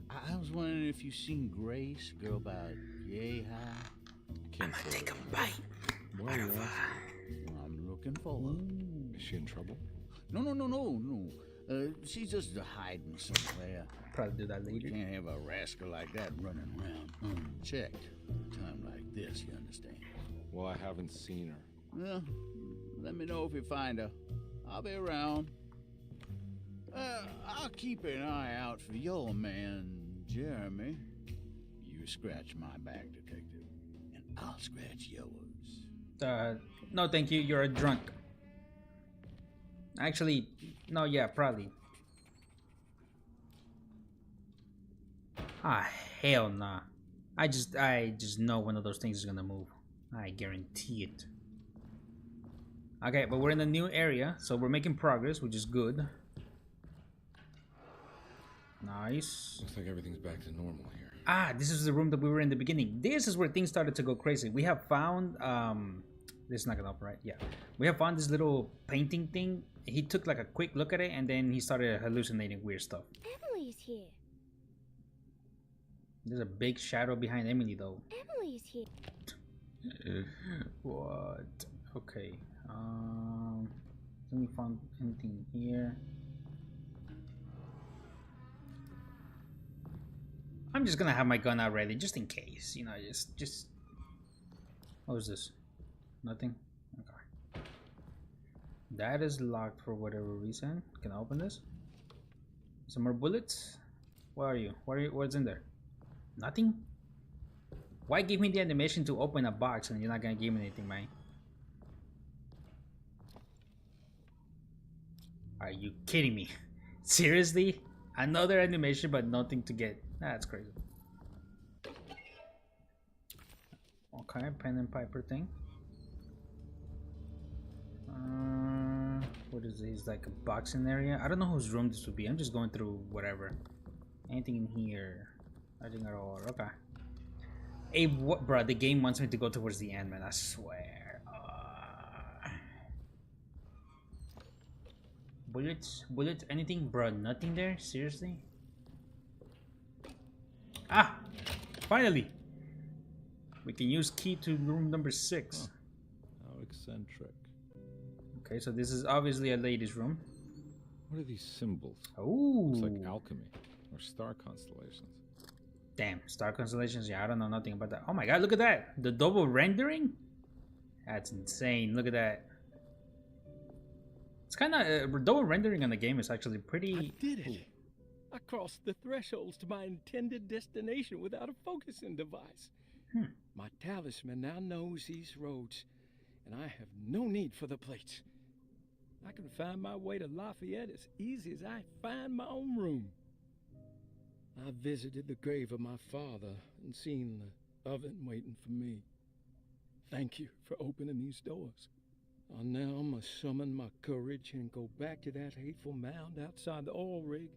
[SPEAKER 8] I was wondering if you've seen Grace, girl about yay high.
[SPEAKER 1] I'm gonna take a bite.
[SPEAKER 2] Why are you asking?
[SPEAKER 8] I'm looking for her.
[SPEAKER 2] Is she in trouble?
[SPEAKER 8] No. She's just hiding somewhere.
[SPEAKER 1] Probably do that later.
[SPEAKER 8] You can't have a rascal like that running around unchecked. A time like this, you understand?
[SPEAKER 2] Well, I haven't seen her.
[SPEAKER 8] Well, let me know if you find her. I'll be around. I'll keep an eye out for your man, Jeremy. You scratch my back, detective, and I'll scratch yours.
[SPEAKER 1] No, thank you. You're a drunk. Actually, no, yeah, probably. Ah, hell nah. I just know one of those things is gonna move. I guarantee it. Okay, but we're in a new area, so we're making progress, which is good. Nice.
[SPEAKER 2] Looks like everything's back to normal here.
[SPEAKER 1] Ah, this is the room that we were in the beginning. This is where things started to go crazy. We have found this is not gonna open, right? Yeah. We have found this little painting thing. He took like a quick look at it and then he started hallucinating weird stuff.
[SPEAKER 7] Emily's here.
[SPEAKER 1] There's a big shadow behind Emily though.
[SPEAKER 7] Emily's here.
[SPEAKER 1] What? Okay. Let me find anything here. I'm just gonna have my gun out ready just in case, you know, just what was this? Nothing? Okay. That is locked for whatever reason. Can I open this? Some more bullets? Where are you? What's in there? Nothing? Why give me the animation to open a box and you're not gonna give me anything, man? Are you kidding me? Seriously? Another animation but nothing to get. That's crazy. Okay, pen and paper thing. What is this? Like a boxing area? I don't know whose room this would be. I'm just going through whatever. Anything in here? Nothing at all. Okay. Hey, what, bro? The game wants me to go towards the end, man. I swear. Bullets? Anything, bro? Nothing there? Seriously? Ah! Finally! We can use key to room number 6.
[SPEAKER 2] Huh. How eccentric.
[SPEAKER 1] Okay, so this is obviously a lady's room.
[SPEAKER 2] What are these symbols?
[SPEAKER 1] Oh,
[SPEAKER 2] Looks like alchemy or star constellations.
[SPEAKER 1] Damn, star constellations. Yeah, I don't know nothing about that. Oh my god, look at that! The double rendering? That's insane. Look at that. It's kind of double rendering on the game is actually pretty.
[SPEAKER 4] I did it. I crossed the thresholds to my intended destination without a focusing device. My talisman now knows these roads, and I have no need for the plates. I can find my way to Lafayette as easy as I find my own room. I visited the grave of my father and seen the oven waiting for me. Thank you for opening these doors. I now must summon my courage and go back to that hateful mound outside the oil rig.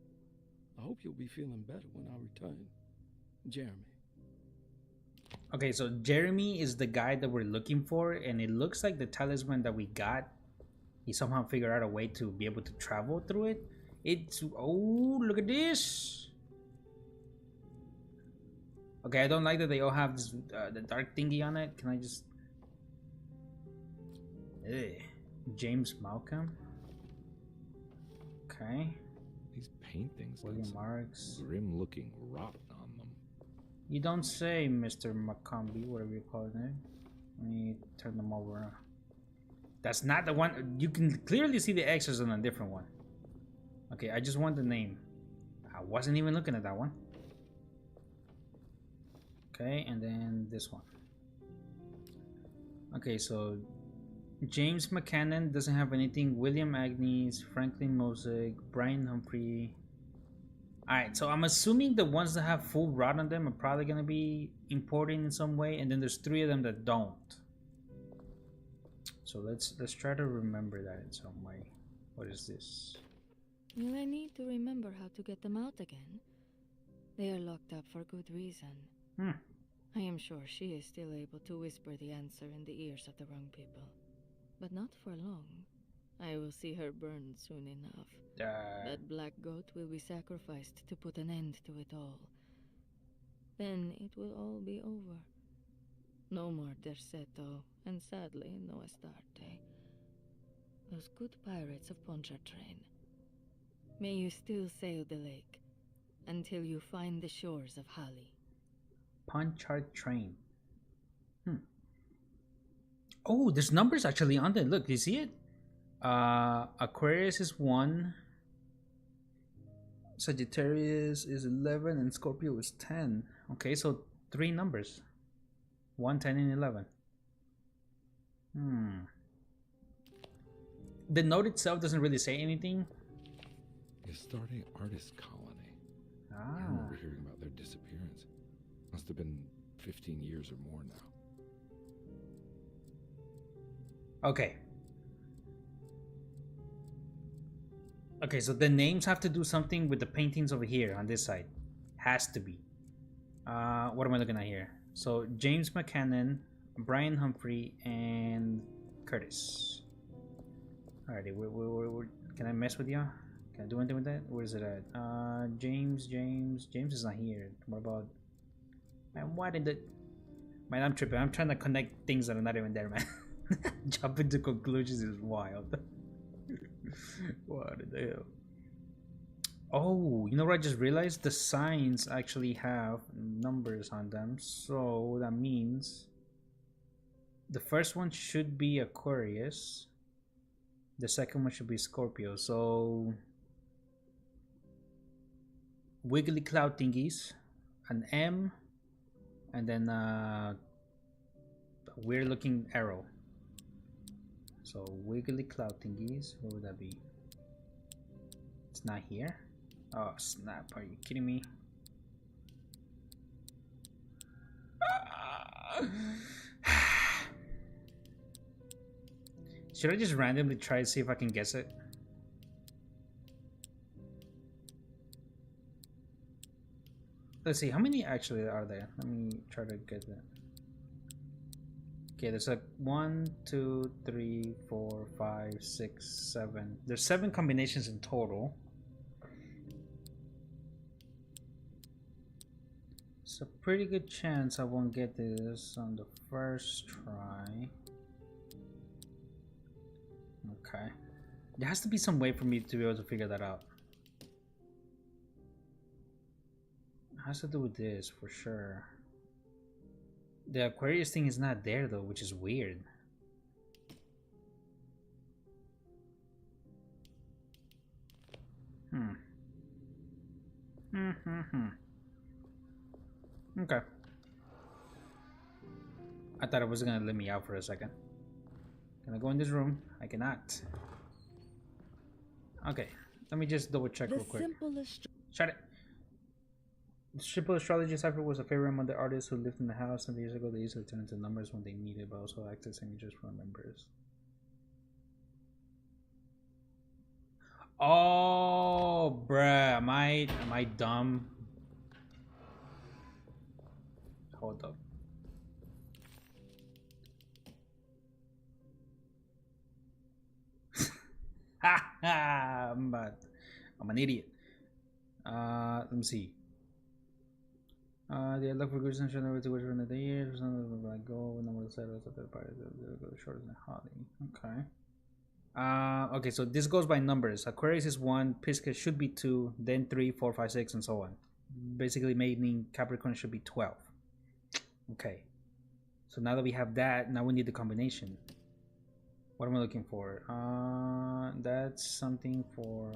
[SPEAKER 4] I hope you'll be feeling better when I return. Jeremy.
[SPEAKER 1] Okay, so Jeremy is the guy that we're looking for, and it looks like the talisman that we got, he somehow figured out a way to be able to travel through it. It's, oh, look at this. Okay, I don't like that they all have this, the dark thingy on it. Can I just... Ugh. James Malcolm. Okay.
[SPEAKER 2] These paintings
[SPEAKER 1] William
[SPEAKER 2] have
[SPEAKER 1] Marks.
[SPEAKER 2] grim-looking rot on them.
[SPEAKER 1] You don't say, Mr. Macombi, whatever you call it. Let me turn them over. That's not the one. You can clearly see the X's on a different one. Okay, I just want the name. I wasn't even looking at that one. Okay, and then this one. Okay, so James McCannon doesn't have anything. William Agnes, Franklin Mosek, Brian Humphrey. Alright, so I'm assuming the ones that have full rot on them are probably going to be important in some way, and then there's 3 of them that don't. So let's try to remember that in some way. What is this?
[SPEAKER 9] Will I need to remember how to get them out again? They are locked up for good reason. I am sure she is still able to whisper the answer in the ears of the wrong people. But not for long. I will see her burned soon enough. That black goat will be sacrificed to put an end to it all. Then it will all be over. No more Terceto, and sadly, no Astarte. Those good pirates of Pontchartrain. May you still sail the lake, until you find the shores of Hali.
[SPEAKER 1] Pontchartrain. Oh, there's numbers actually on there. Look, you see it? Aquarius is 1. Sagittarius is 11 and Scorpio is 10. Okay, so 3 numbers. 1, 10, and 11. The note itself doesn't really say anything.
[SPEAKER 2] Starting artist colony. I remember hearing about their disappearance. Must have been 15 years or more now.
[SPEAKER 1] Okay. Okay, so the names have to do something with the paintings over here on this side. Has to be. What am I looking at here? So James McCannon, Brian Humphrey, and Curtis. Alrighty, can I mess with you? Can I do anything with that? Where is it at? James is not here. What about? Man, why did it? Man, I'm tripping. I'm trying to connect things that are not even there, man. Jumping to conclusions is wild. What the hell? Oh, you know what I just realized? The signs actually have numbers on them. So that means the first one should be Aquarius. The second one should be Scorpio. So wiggly cloud thingies, an M, and then a weird looking arrow. So wiggly cloud thingies, what would that be? It's not here. Oh snap, are you kidding me? Should I just randomly try to see if I can guess it? Let's see, how many actually are there? Let me try to get that. Okay, there's like 1, 2, 3, 4, 5, 6, 7. There's 7 combinations in total. It's a pretty good chance I won't get this on the first try. Okay. There has to be some way for me to be able to figure that out. It has to do with this for sure. The Aquarius thing is not there though, which is weird. Okay. I thought it was gonna let me out for a second. Can I go in this room? I cannot. Okay, let me just double check real quick. Shut it. The simple astrology cipher was a favorite among the artists who lived in the house some years ago. They usually turn into numbers when they need it, but also act as images for members. Oh, bruh, am I dumb? Hold up. Ha ha! I'm an idiot. Let me see. The luck for goods and general to which run of the year, like go, number of settlers of the party, shorter than Holly. Okay. Okay, so this goes by numbers. Aquarius is 1, Pisces should be 2, then 3, 4, 5, 6, and so on. Basically meaning Capricorn should be 12. Okay. So now that we have that, now we need the combination. What am I looking for? That's something for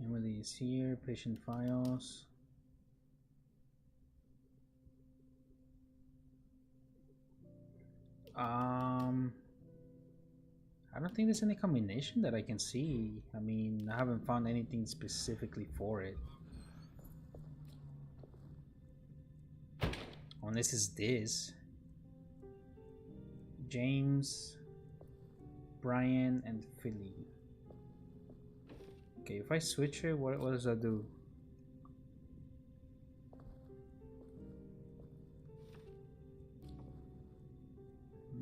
[SPEAKER 1] Emily is here, patient files. I don't think there's any combination that I can see. I mean, I haven't found anything specifically for it. Unless it's this. James, Brian, and Philly. Okay, if I switch it, what does that do?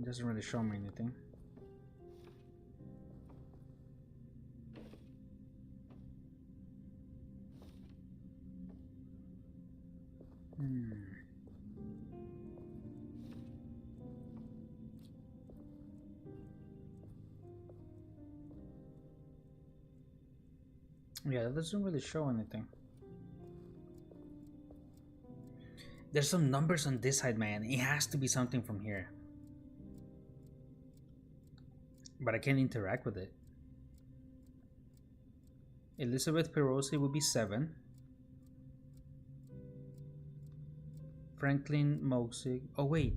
[SPEAKER 1] It doesn't really show me anything. Yeah, that doesn't really show anything. There's some numbers on this side, man. It has to be something from here. But I can't interact with it. Elizabeth Perosi would be 7. Franklin Mogsig. Oh wait,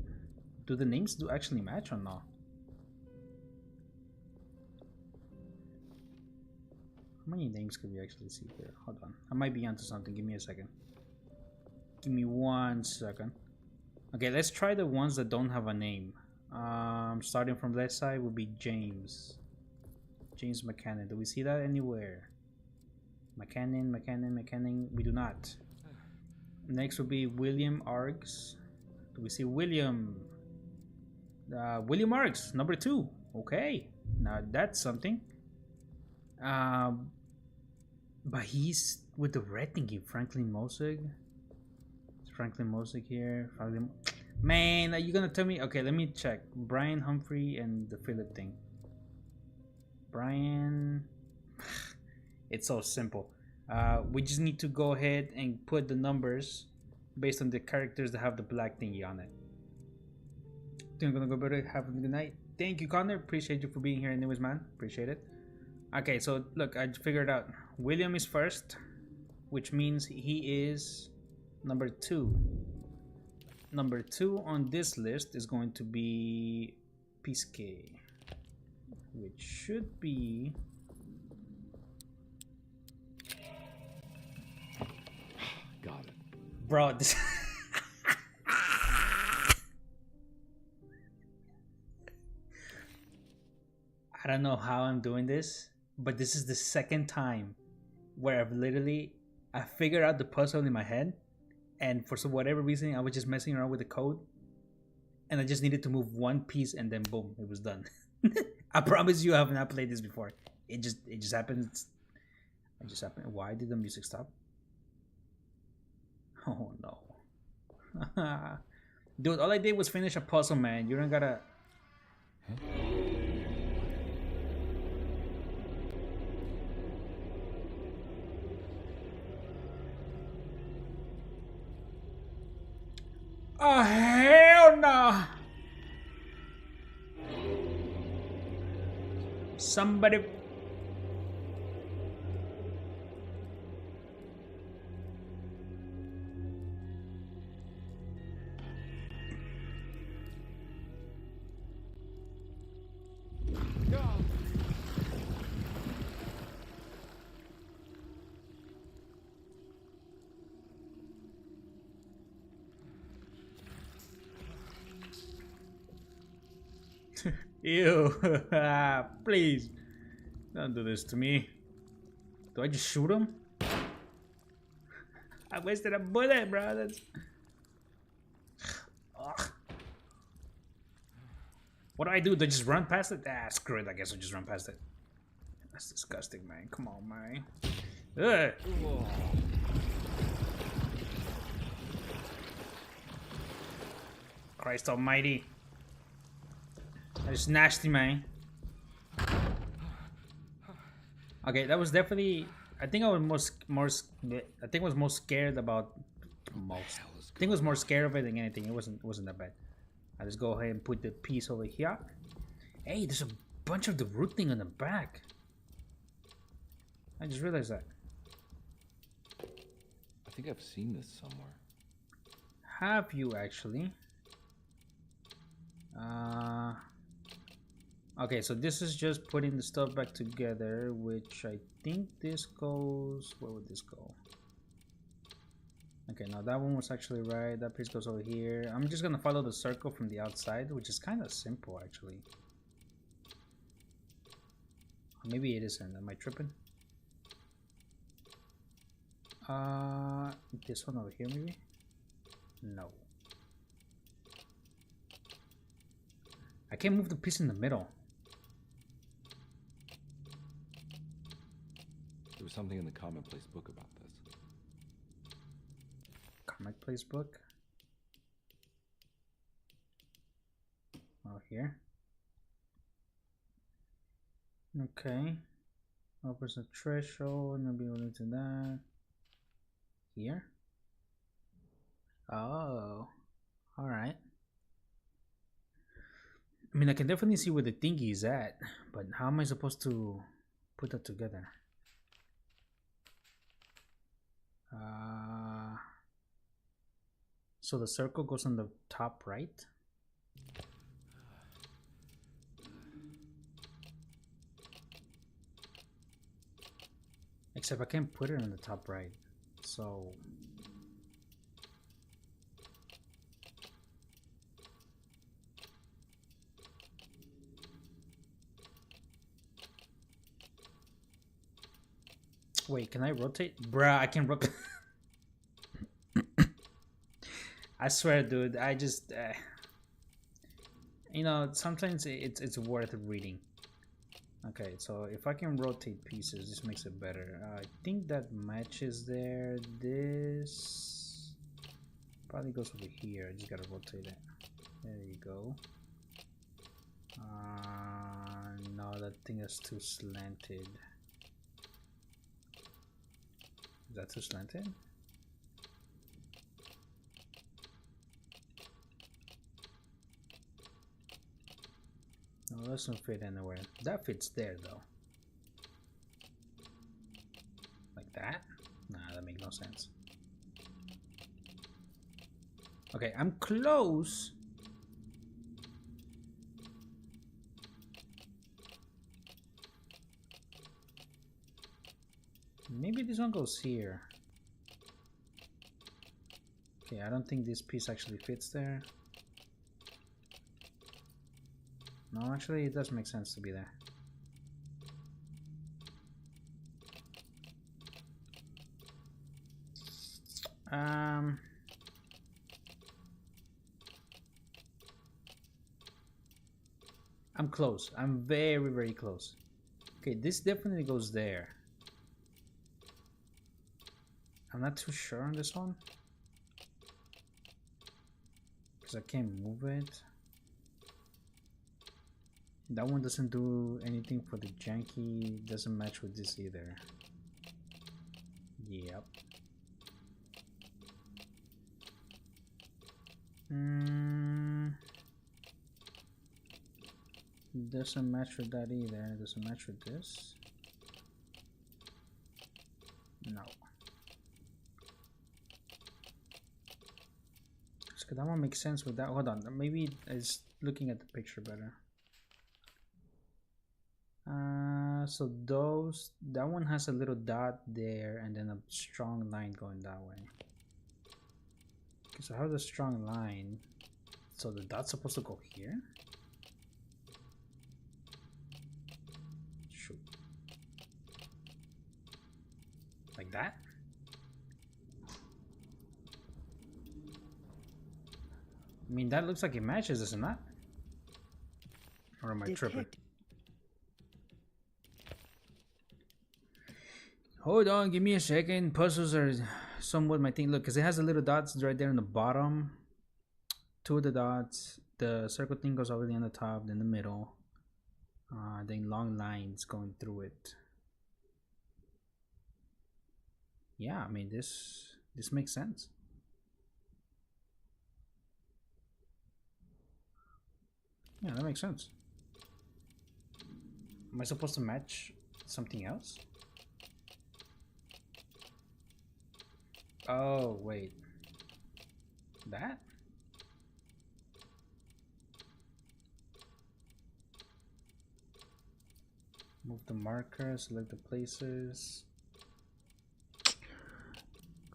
[SPEAKER 1] do the names do actually match or not? How many names could we actually see here? Hold on, I might be onto something. Give me a second. Give me 1 second. Okay, let's try the ones that don't have a name. Starting from left side would be James. James McCannon. Do we see that anywhere? McCannon. We do not. Next would be William Args. Do we see William? William Args, number 2. Okay, now that's something. But he's with the red thingy. Franklin Mosig. Is Franklin Mosig here? Man, are you gonna tell me? Okay, let me check. Brian Humphrey and the Philip thing. Brian. It's so simple. We just need to go ahead and put the numbers based on the characters that have the black thingy on it. I think I'm gonna go better. Have a good night. Thank you, Connor. Appreciate you for being here anyways, man. Appreciate it. Okay, so look, I figured out. William is first, which means he is number 2. Number 2 on this list is going to be Pisque, which should be...
[SPEAKER 2] Got it.
[SPEAKER 1] Bro, this... I don't know how I'm doing this, but this is the second time where I figured out the puzzle in my head, and for whatever reason I was just messing around with the code, and I just needed to move 1 piece and then boom, it was done. I promise you I have not played this before. It just happened. It just happened. Why did the music stop? Oh no. Dude, all I did was finish a puzzle, man. You don't gotta...
[SPEAKER 2] Huh?
[SPEAKER 1] Oh, hell no! Somebody... Ew. Please. Don't do this to me. Do I just shoot him? I wasted a bullet, bro. That's... Ugh. What do? Do I just run past it? Ah, screw it. I guess I'll just run past it. That's disgusting, man. Come on, man. Ugh. Christ almighty. That's nasty, man. Okay, that was definitely... I think I was more scared about... I think I was more scared of it than anything. It wasn't that bad. I'll just go ahead and put the piece over here. Hey, there's a bunch of the root thing on the back. I just realized that.
[SPEAKER 2] I think I've seen this somewhere.
[SPEAKER 1] Have you actually? Okay, so this is just putting the stuff back together, which I think this goes... Where would this go? Okay, now that one was actually right. That piece goes over here. I'm just gonna follow the circle from the outside, which is kind of simple, actually. Maybe it isn't. Am I tripping? This one over here, maybe? No. I can't move the piece in the middle.
[SPEAKER 2] There was something in the commonplace book about this.
[SPEAKER 1] Commonplace book? Oh, here. Okay. Opens a threshold, and I'll be able to do that. Here? Oh. Alright. I mean, I can definitely see where the thingy is at, but how am I supposed to put that together? So the circle goes on the top right. Except I can't put it on the top right. So wait, can I rotate? Bruh, I can rotate. I swear, dude, I just you know, sometimes it's worth reading. Okay, so if I can rotate pieces, this makes it better. I think that matches there. This probably goes over here. I just gotta rotate it. There you go. No, that thing is too slanted. Is that too slanted? No, that doesn't fit anywhere. That fits there though. Like that? Nah, that makes no sense. Okay, I'm close. Maybe this one goes here. Okay, I don't think this piece actually fits there. No, actually, it does make sense to be there. I'm close. I'm very, very close. Okay, this definitely goes there. I'm not too sure on this one because I can't move it. That one doesn't do anything for the janky. Doesn't match with this either. Yep. Doesn't match with that either. Doesn't match with this. No. So that one makes sense with that. Hold on. Maybe it's looking at the picture better. So that one has a little dot there and then a strong line going that way. Okay, so how the strong line? So the dot's supposed to go here? Shoot. Like that? I mean, that looks like it matches, does it not? Or am I tripping? Hold on, give me a second. Puzzles are somewhat my thing. Look, because it has the little dots right there in the bottom. Two of the dots. The circle thing goes over on the top, then the middle. Then long lines going through it. Yeah, I mean, this makes sense. Yeah, that makes sense. Am I supposed to match something else? Oh, wait. That? Move the marker, select the places.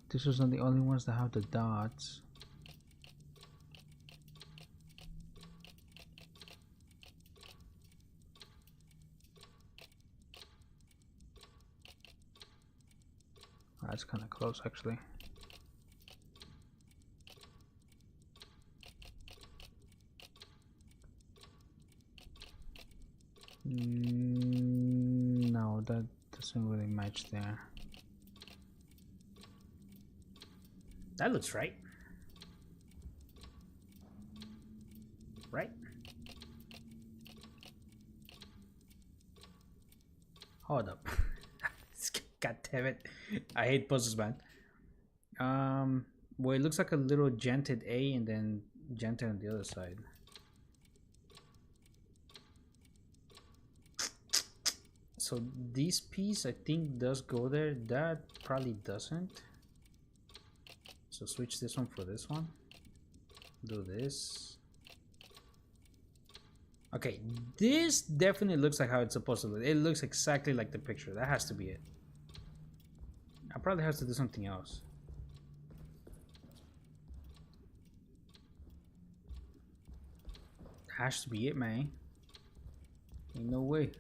[SPEAKER 1] This was not the only ones that have the dots. That's kind of close, actually. No, that doesn't really match there. That looks right. Right? Hold up. God damn it. I hate puzzles, man. Well, it looks like a little janted A and then janted on the other side. So this piece I think does go there. That probably doesn't. So switch this one for this one. Do this. Okay, this definitely looks like how it's supposed to look. It looks exactly like the picture. That has to be it. I probably have to do something else. Has to be it, man. Ain't no way.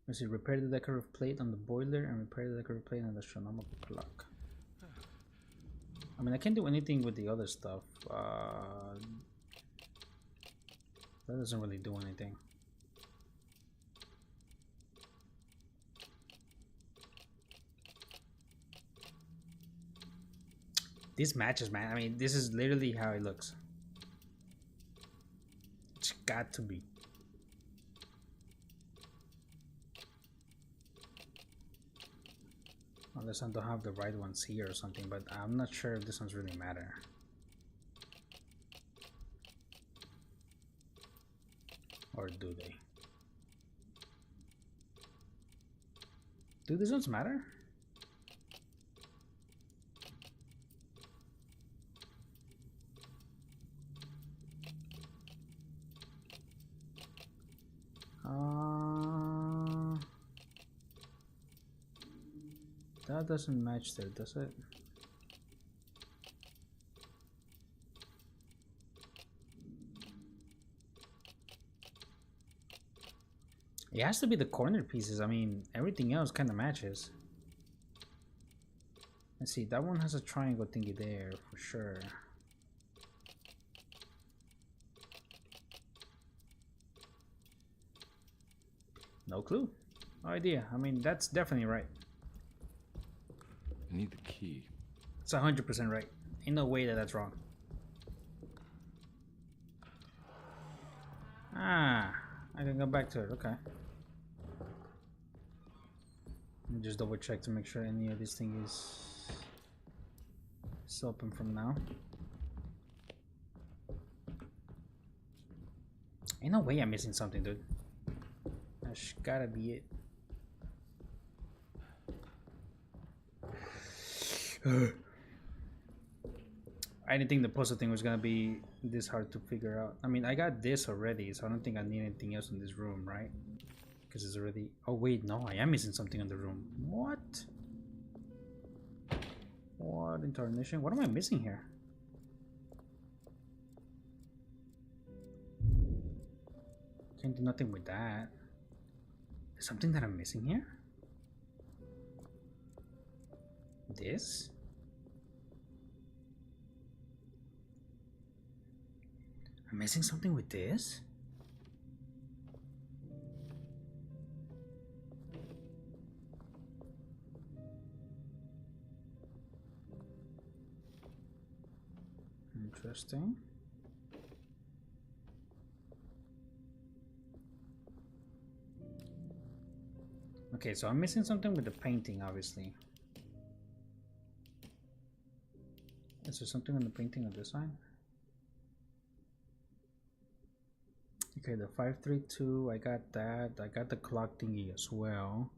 [SPEAKER 1] Let's see, repair the decorative plate on the boiler and repair the decorative plate on the astronomical clock. I mean, I can't do anything with the other stuff. That doesn't really do anything. This matches, man. I mean, this is literally how it looks. It's got to be. Unless I don't have the right ones here or something, but I'm not sure if this ones really matter. Or do they? Do these ones matter? That doesn't match there, does it? It has to be the corner pieces. I mean, everything else kind of matches. Let's see, that one has a triangle thingy there for sure. No clue. No idea. I mean, that's definitely right.
[SPEAKER 2] I need the key.
[SPEAKER 1] It's 100% right. Ain't no way that that's wrong. Ah, I can go back to it. Okay. Let me just double check to make sure any of this thing is open from now. Ain't no way I'm missing something, dude. That's gotta be it. I didn't think the puzzle thing was gonna be this hard to figure out. I mean, I got this already, so I don't think I need anything else in this room, right? Because it's already... Oh wait, no, I am missing something in the room. What? What in tarnation? What am I missing here? Can't do nothing with that. There's something that I'm missing here? This? I'm missing something with this? Interesting. Okay, so I'm missing something with the painting, obviously. Is there something on the painting of this side? Okay, the 532, I got that. I got the clock thingy as well.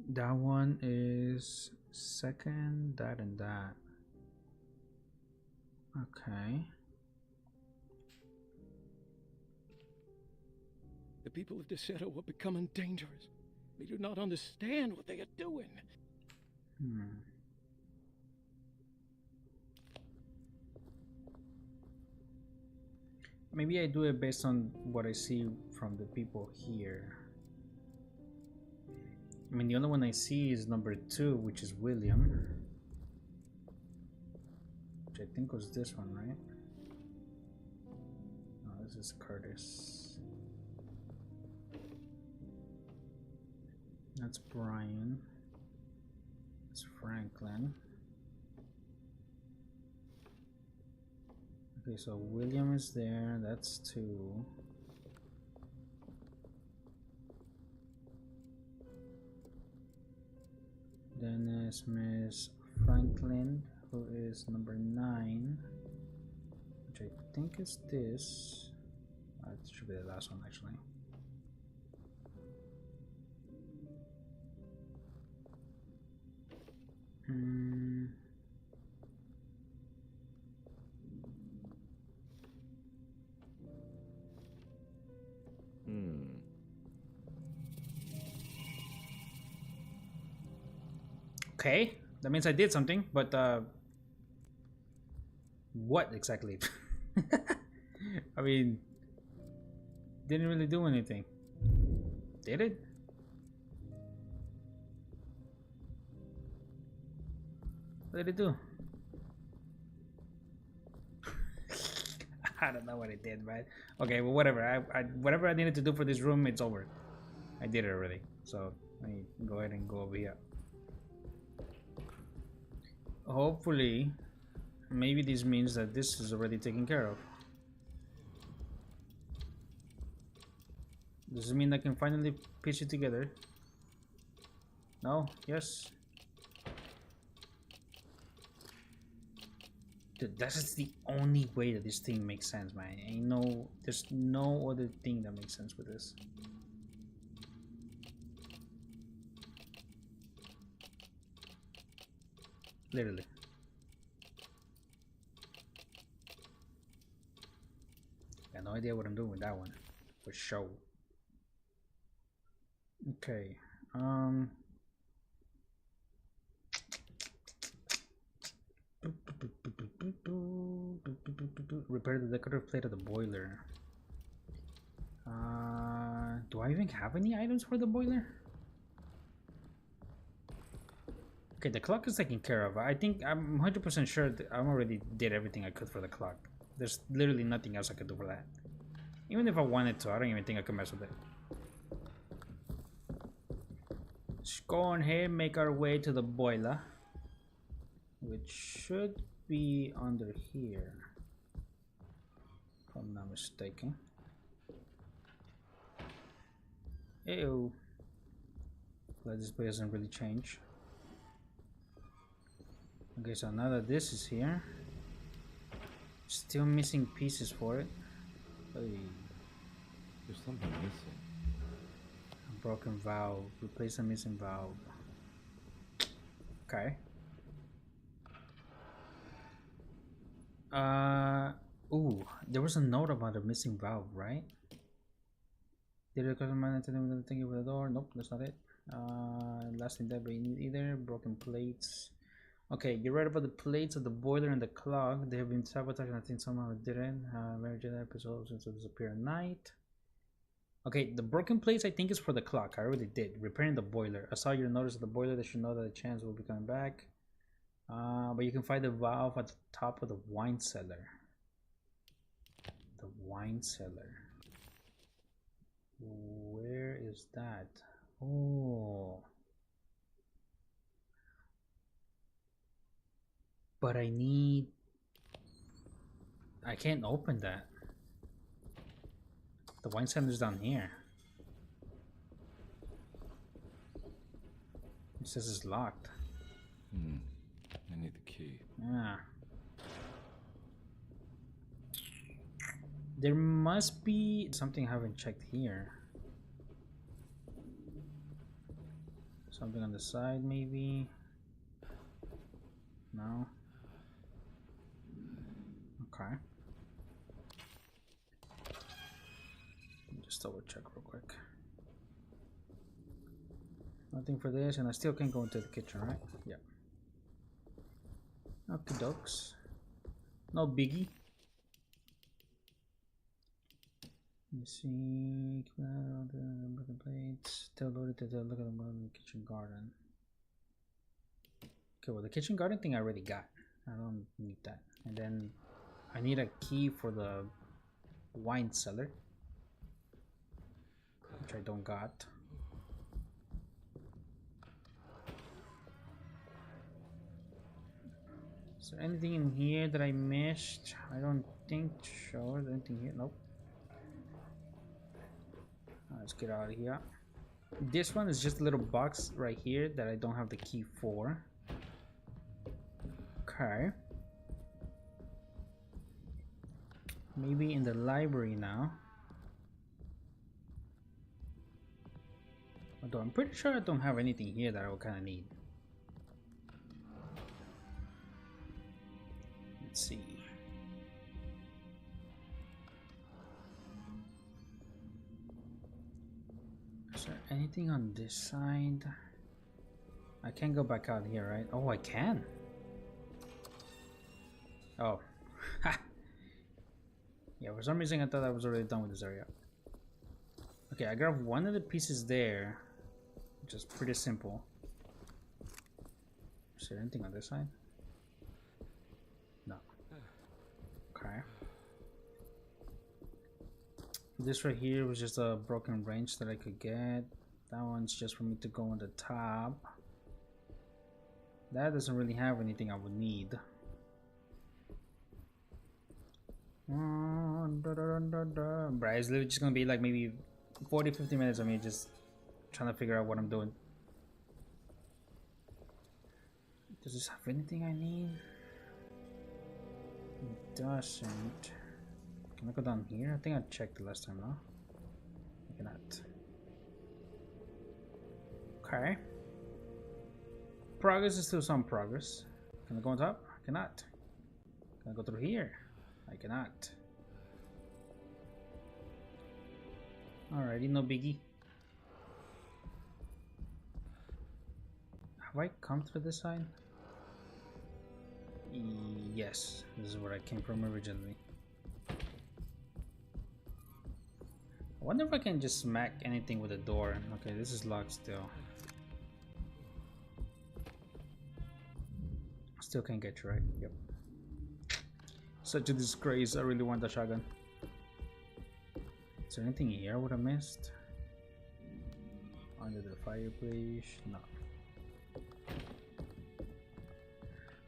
[SPEAKER 1] That one is second, that and that. Okay.
[SPEAKER 4] The people of Deseto are becoming dangerous. They do not understand what they are doing.
[SPEAKER 1] Maybe I do it based on what I see from the people here. I mean, the only one I see is number 2, which is William. Which I think was this one, right? No, this is Curtis. That's Brian. That's Franklin. Okay, so William is there. That's 2. Then is Miss Franklin, who is number 9, which I think is this. It should be the last one, actually. Okay, that means I did something, but what exactly? I mean, didn't really do anything. Did it? What did it do? I don't know what it did, man. Okay, well, whatever. Whatever I needed to do for this room, it's over. I did it already. So let me go ahead and go over here. Hopefully, maybe this means that this is already taken care of. Does it mean I can finally piece it together? No? Yes? Dude, that's the only way that this thing makes sense, man. There's no other thing that makes sense with this. Literally. I got no idea what I'm doing with that one. For sure. Okay. Repair the decorative plate of the boiler. Do I even have any items for the boiler? Okay, the clock is taken care of. I think I'm 100% sure that I already did everything I could for the clock. There's literally nothing else I could do for that. Even if I wanted to, I don't even think I could mess with it. Let's go on here, make our way to the boiler, which should be under here, if I'm not mistaken. Ew. Glad this place doesn't really change. Okay, so now that this is here, still missing pieces for it. Hey.
[SPEAKER 2] There's something missing.
[SPEAKER 1] A broken valve. Replace a missing valve. Okay. Ooh, there was a note about a missing valve, right? Did it cost money to them thank you for the door? Nope, that's not it. Last thing that we need either. Broken plates. Okay, you're right about the plates of the boiler and the clock. They have been sabotaged and I think somehow it didn't. Mary Jane episode since it disappear at night. Okay, the broken plates I think is for the clock. I already did. Repairing the boiler. I saw your notice of the boiler that should know that the chance will be coming back. But you can find the valve at the top of the wine cellar. The wine cellar. Where is that? Oh. But I can't open that. The wine cellar's down here. It says it's locked.
[SPEAKER 2] I need the key.
[SPEAKER 1] Yeah. There must be something I haven't checked here. Something on the side, maybe? No? Okay. Just double check real quick. Nothing for this, and I still can't go into the kitchen, right? Yeah. Okie dokes. No biggie. Let me see. Keep out the broken plates. Tell loaded to look at the kitchen garden. Okay, well the kitchen garden thing I already got. I don't need that. And then I need a key for the wine cellar, which I don't got. Is there anything in here that I missed? I don't think so. Is there anything here? Nope. Let's get out of here. This one is just a little box right here that I don't have the key for. Okay. Maybe in the library now. Although I'm pretty sure I don't have anything here that I will kind of need. Let's see. Is there anything on this side? I can't go back out here, right? Oh, I can. Oh. Yeah, for some reason I thought I was already done with this area. Okay, I grabbed one of the pieces there, which is pretty simple. Is there anything on this side? No. Okay. This right here was just a broken wrench that I could get. That one's just for me to go on the top. That doesn't really have anything I would need. But it's literally just gonna be like maybe 40-50 minutes of me just trying to figure out what I'm doing. Does this have anything I need? It doesn't. Can I go down here? I think I checked the last time, no? I cannot. Okay. Progress is still some progress. Can I go on top? I cannot. Can I go through here? I cannot. Alrighty, no biggie. Have I come through this side? Yes, this is where I came from originally. I wonder if I can just smack anything with the door. Okay, this is locked still. Still can't get you right. Yep. Such a disgrace. I really want the shotgun. Is there anything here I would have missed? Under the fireplace? No.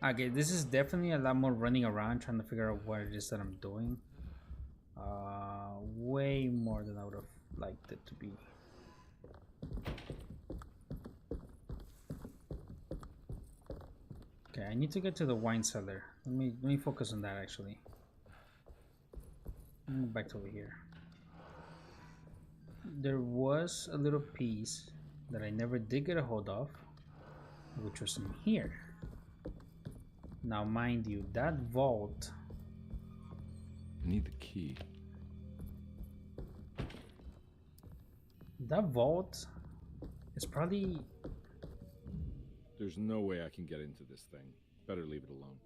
[SPEAKER 1] Okay, this is definitely a lot more running around trying to figure out what it is that I'm doing. Way more than I would have liked it to be. Okay, I need to get to the wine cellar. Let me focus on that actually. Back to over here. There was a little piece that I never did get a hold of, which was in here. Now, mind you, that vault.
[SPEAKER 2] I need the key.
[SPEAKER 1] That vault is probably.
[SPEAKER 2] There's no way I can get into this thing. Better leave it alone.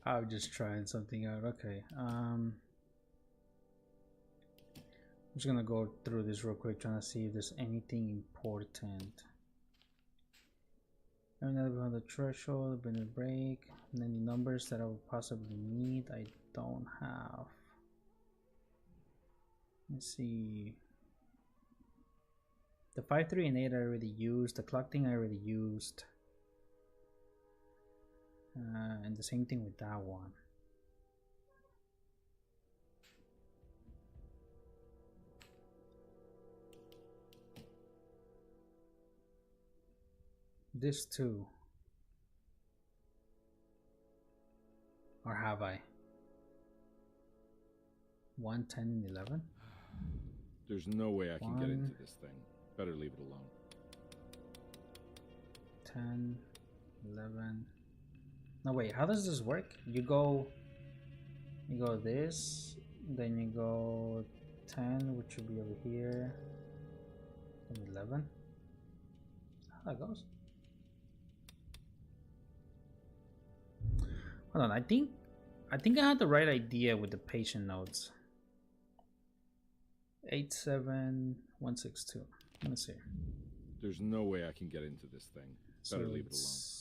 [SPEAKER 1] I'm just trying something out. Okay. I'm just gonna go through this real quick, trying to see if there's anything important. Another behind the threshold, been a break, and any numbers that I would possibly need. I don't have. Let's see. The 5, 3, and 8 I already used. The clock thing I already used. And the same thing with that one. This too. Or have I? 1, 10, and 11?
[SPEAKER 2] There's no way I can get into this thing. Better leave it alone.
[SPEAKER 1] 10, 11. No, wait, how does this work? You go this, then you go 10, which will be over here, and 11. How that goes? Hold on, I think I had the right idea with the patient notes. 87162. Let me see.
[SPEAKER 2] There's no way I can get into this thing. Better leave it alone.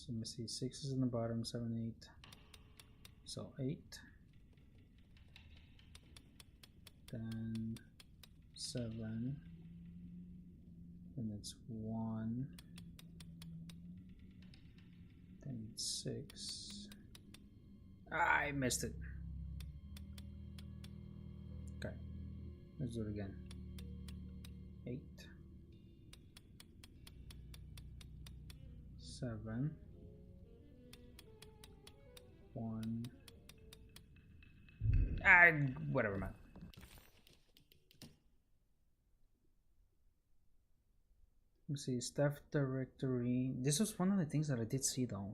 [SPEAKER 1] Let me see, 6 is in the bottom, 7, 8. So 8. Then 7. Then it's 1. Then it's 6. I missed it. Okay. Let's do it again. 8. 7. 1. Whatever, man. Let's see, staff directory. This was one of the things that I did see though.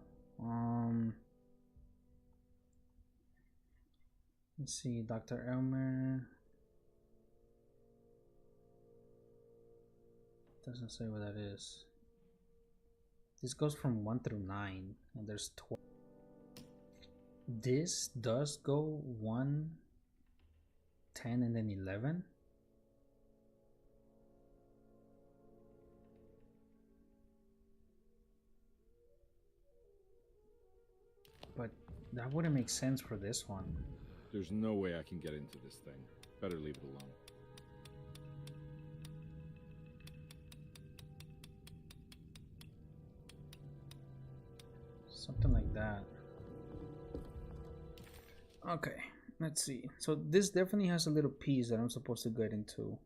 [SPEAKER 1] Let's see, Dr. Elmer. Doesn't say what that is. This goes from 1 through 9, and there's 12. This does go 1, 10, and then 11. But that wouldn't make sense for this one.
[SPEAKER 2] There's no way I can get into this thing. Better leave it alone.
[SPEAKER 1] Something like that. Okay, let's see. So this definitely has a little piece that I'm supposed to get into.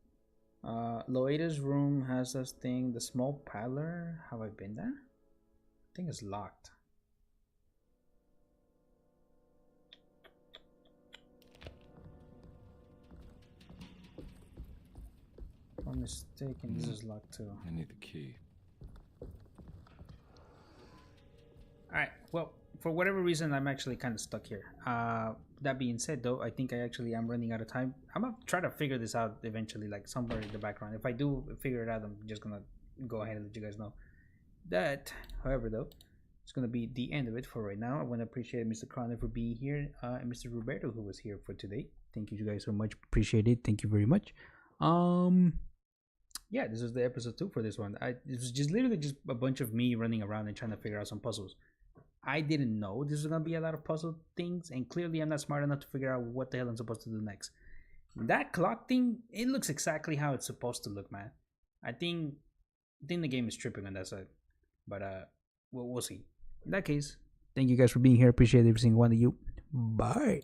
[SPEAKER 1] Loeda's room has this thing. The small parlor. Have I been there? I think it's locked. If I'm mistaken, this is locked too.
[SPEAKER 2] I need the key.
[SPEAKER 1] Alright, well, for whatever reason, I'm actually kind of stuck here. That being said, though, I think I actually am running out of time. I'm going to try to figure this out eventually, like somewhere in the background. If I do figure it out, I'm just going to go ahead and let you guys know. That, however, though, it's going to be the end of it for right now. I want to appreciate Mr. Croner for being here, and Mr. Roberto, who was here for today. Thank you guys so much. Appreciate it. Thank you very much. Yeah, this was the episode 2 for this one. It was just literally just a bunch of me running around and trying to figure out some puzzles. I didn't know this was going to be a lot of puzzle things, and clearly I'm not smart enough to figure out what the hell I'm supposed to do next. That clock thing, it looks exactly how it's supposed to look, man. I think the game is tripping on that side, but we'll see. In that case, thank you guys for being here. Appreciate every single one of you. Bye.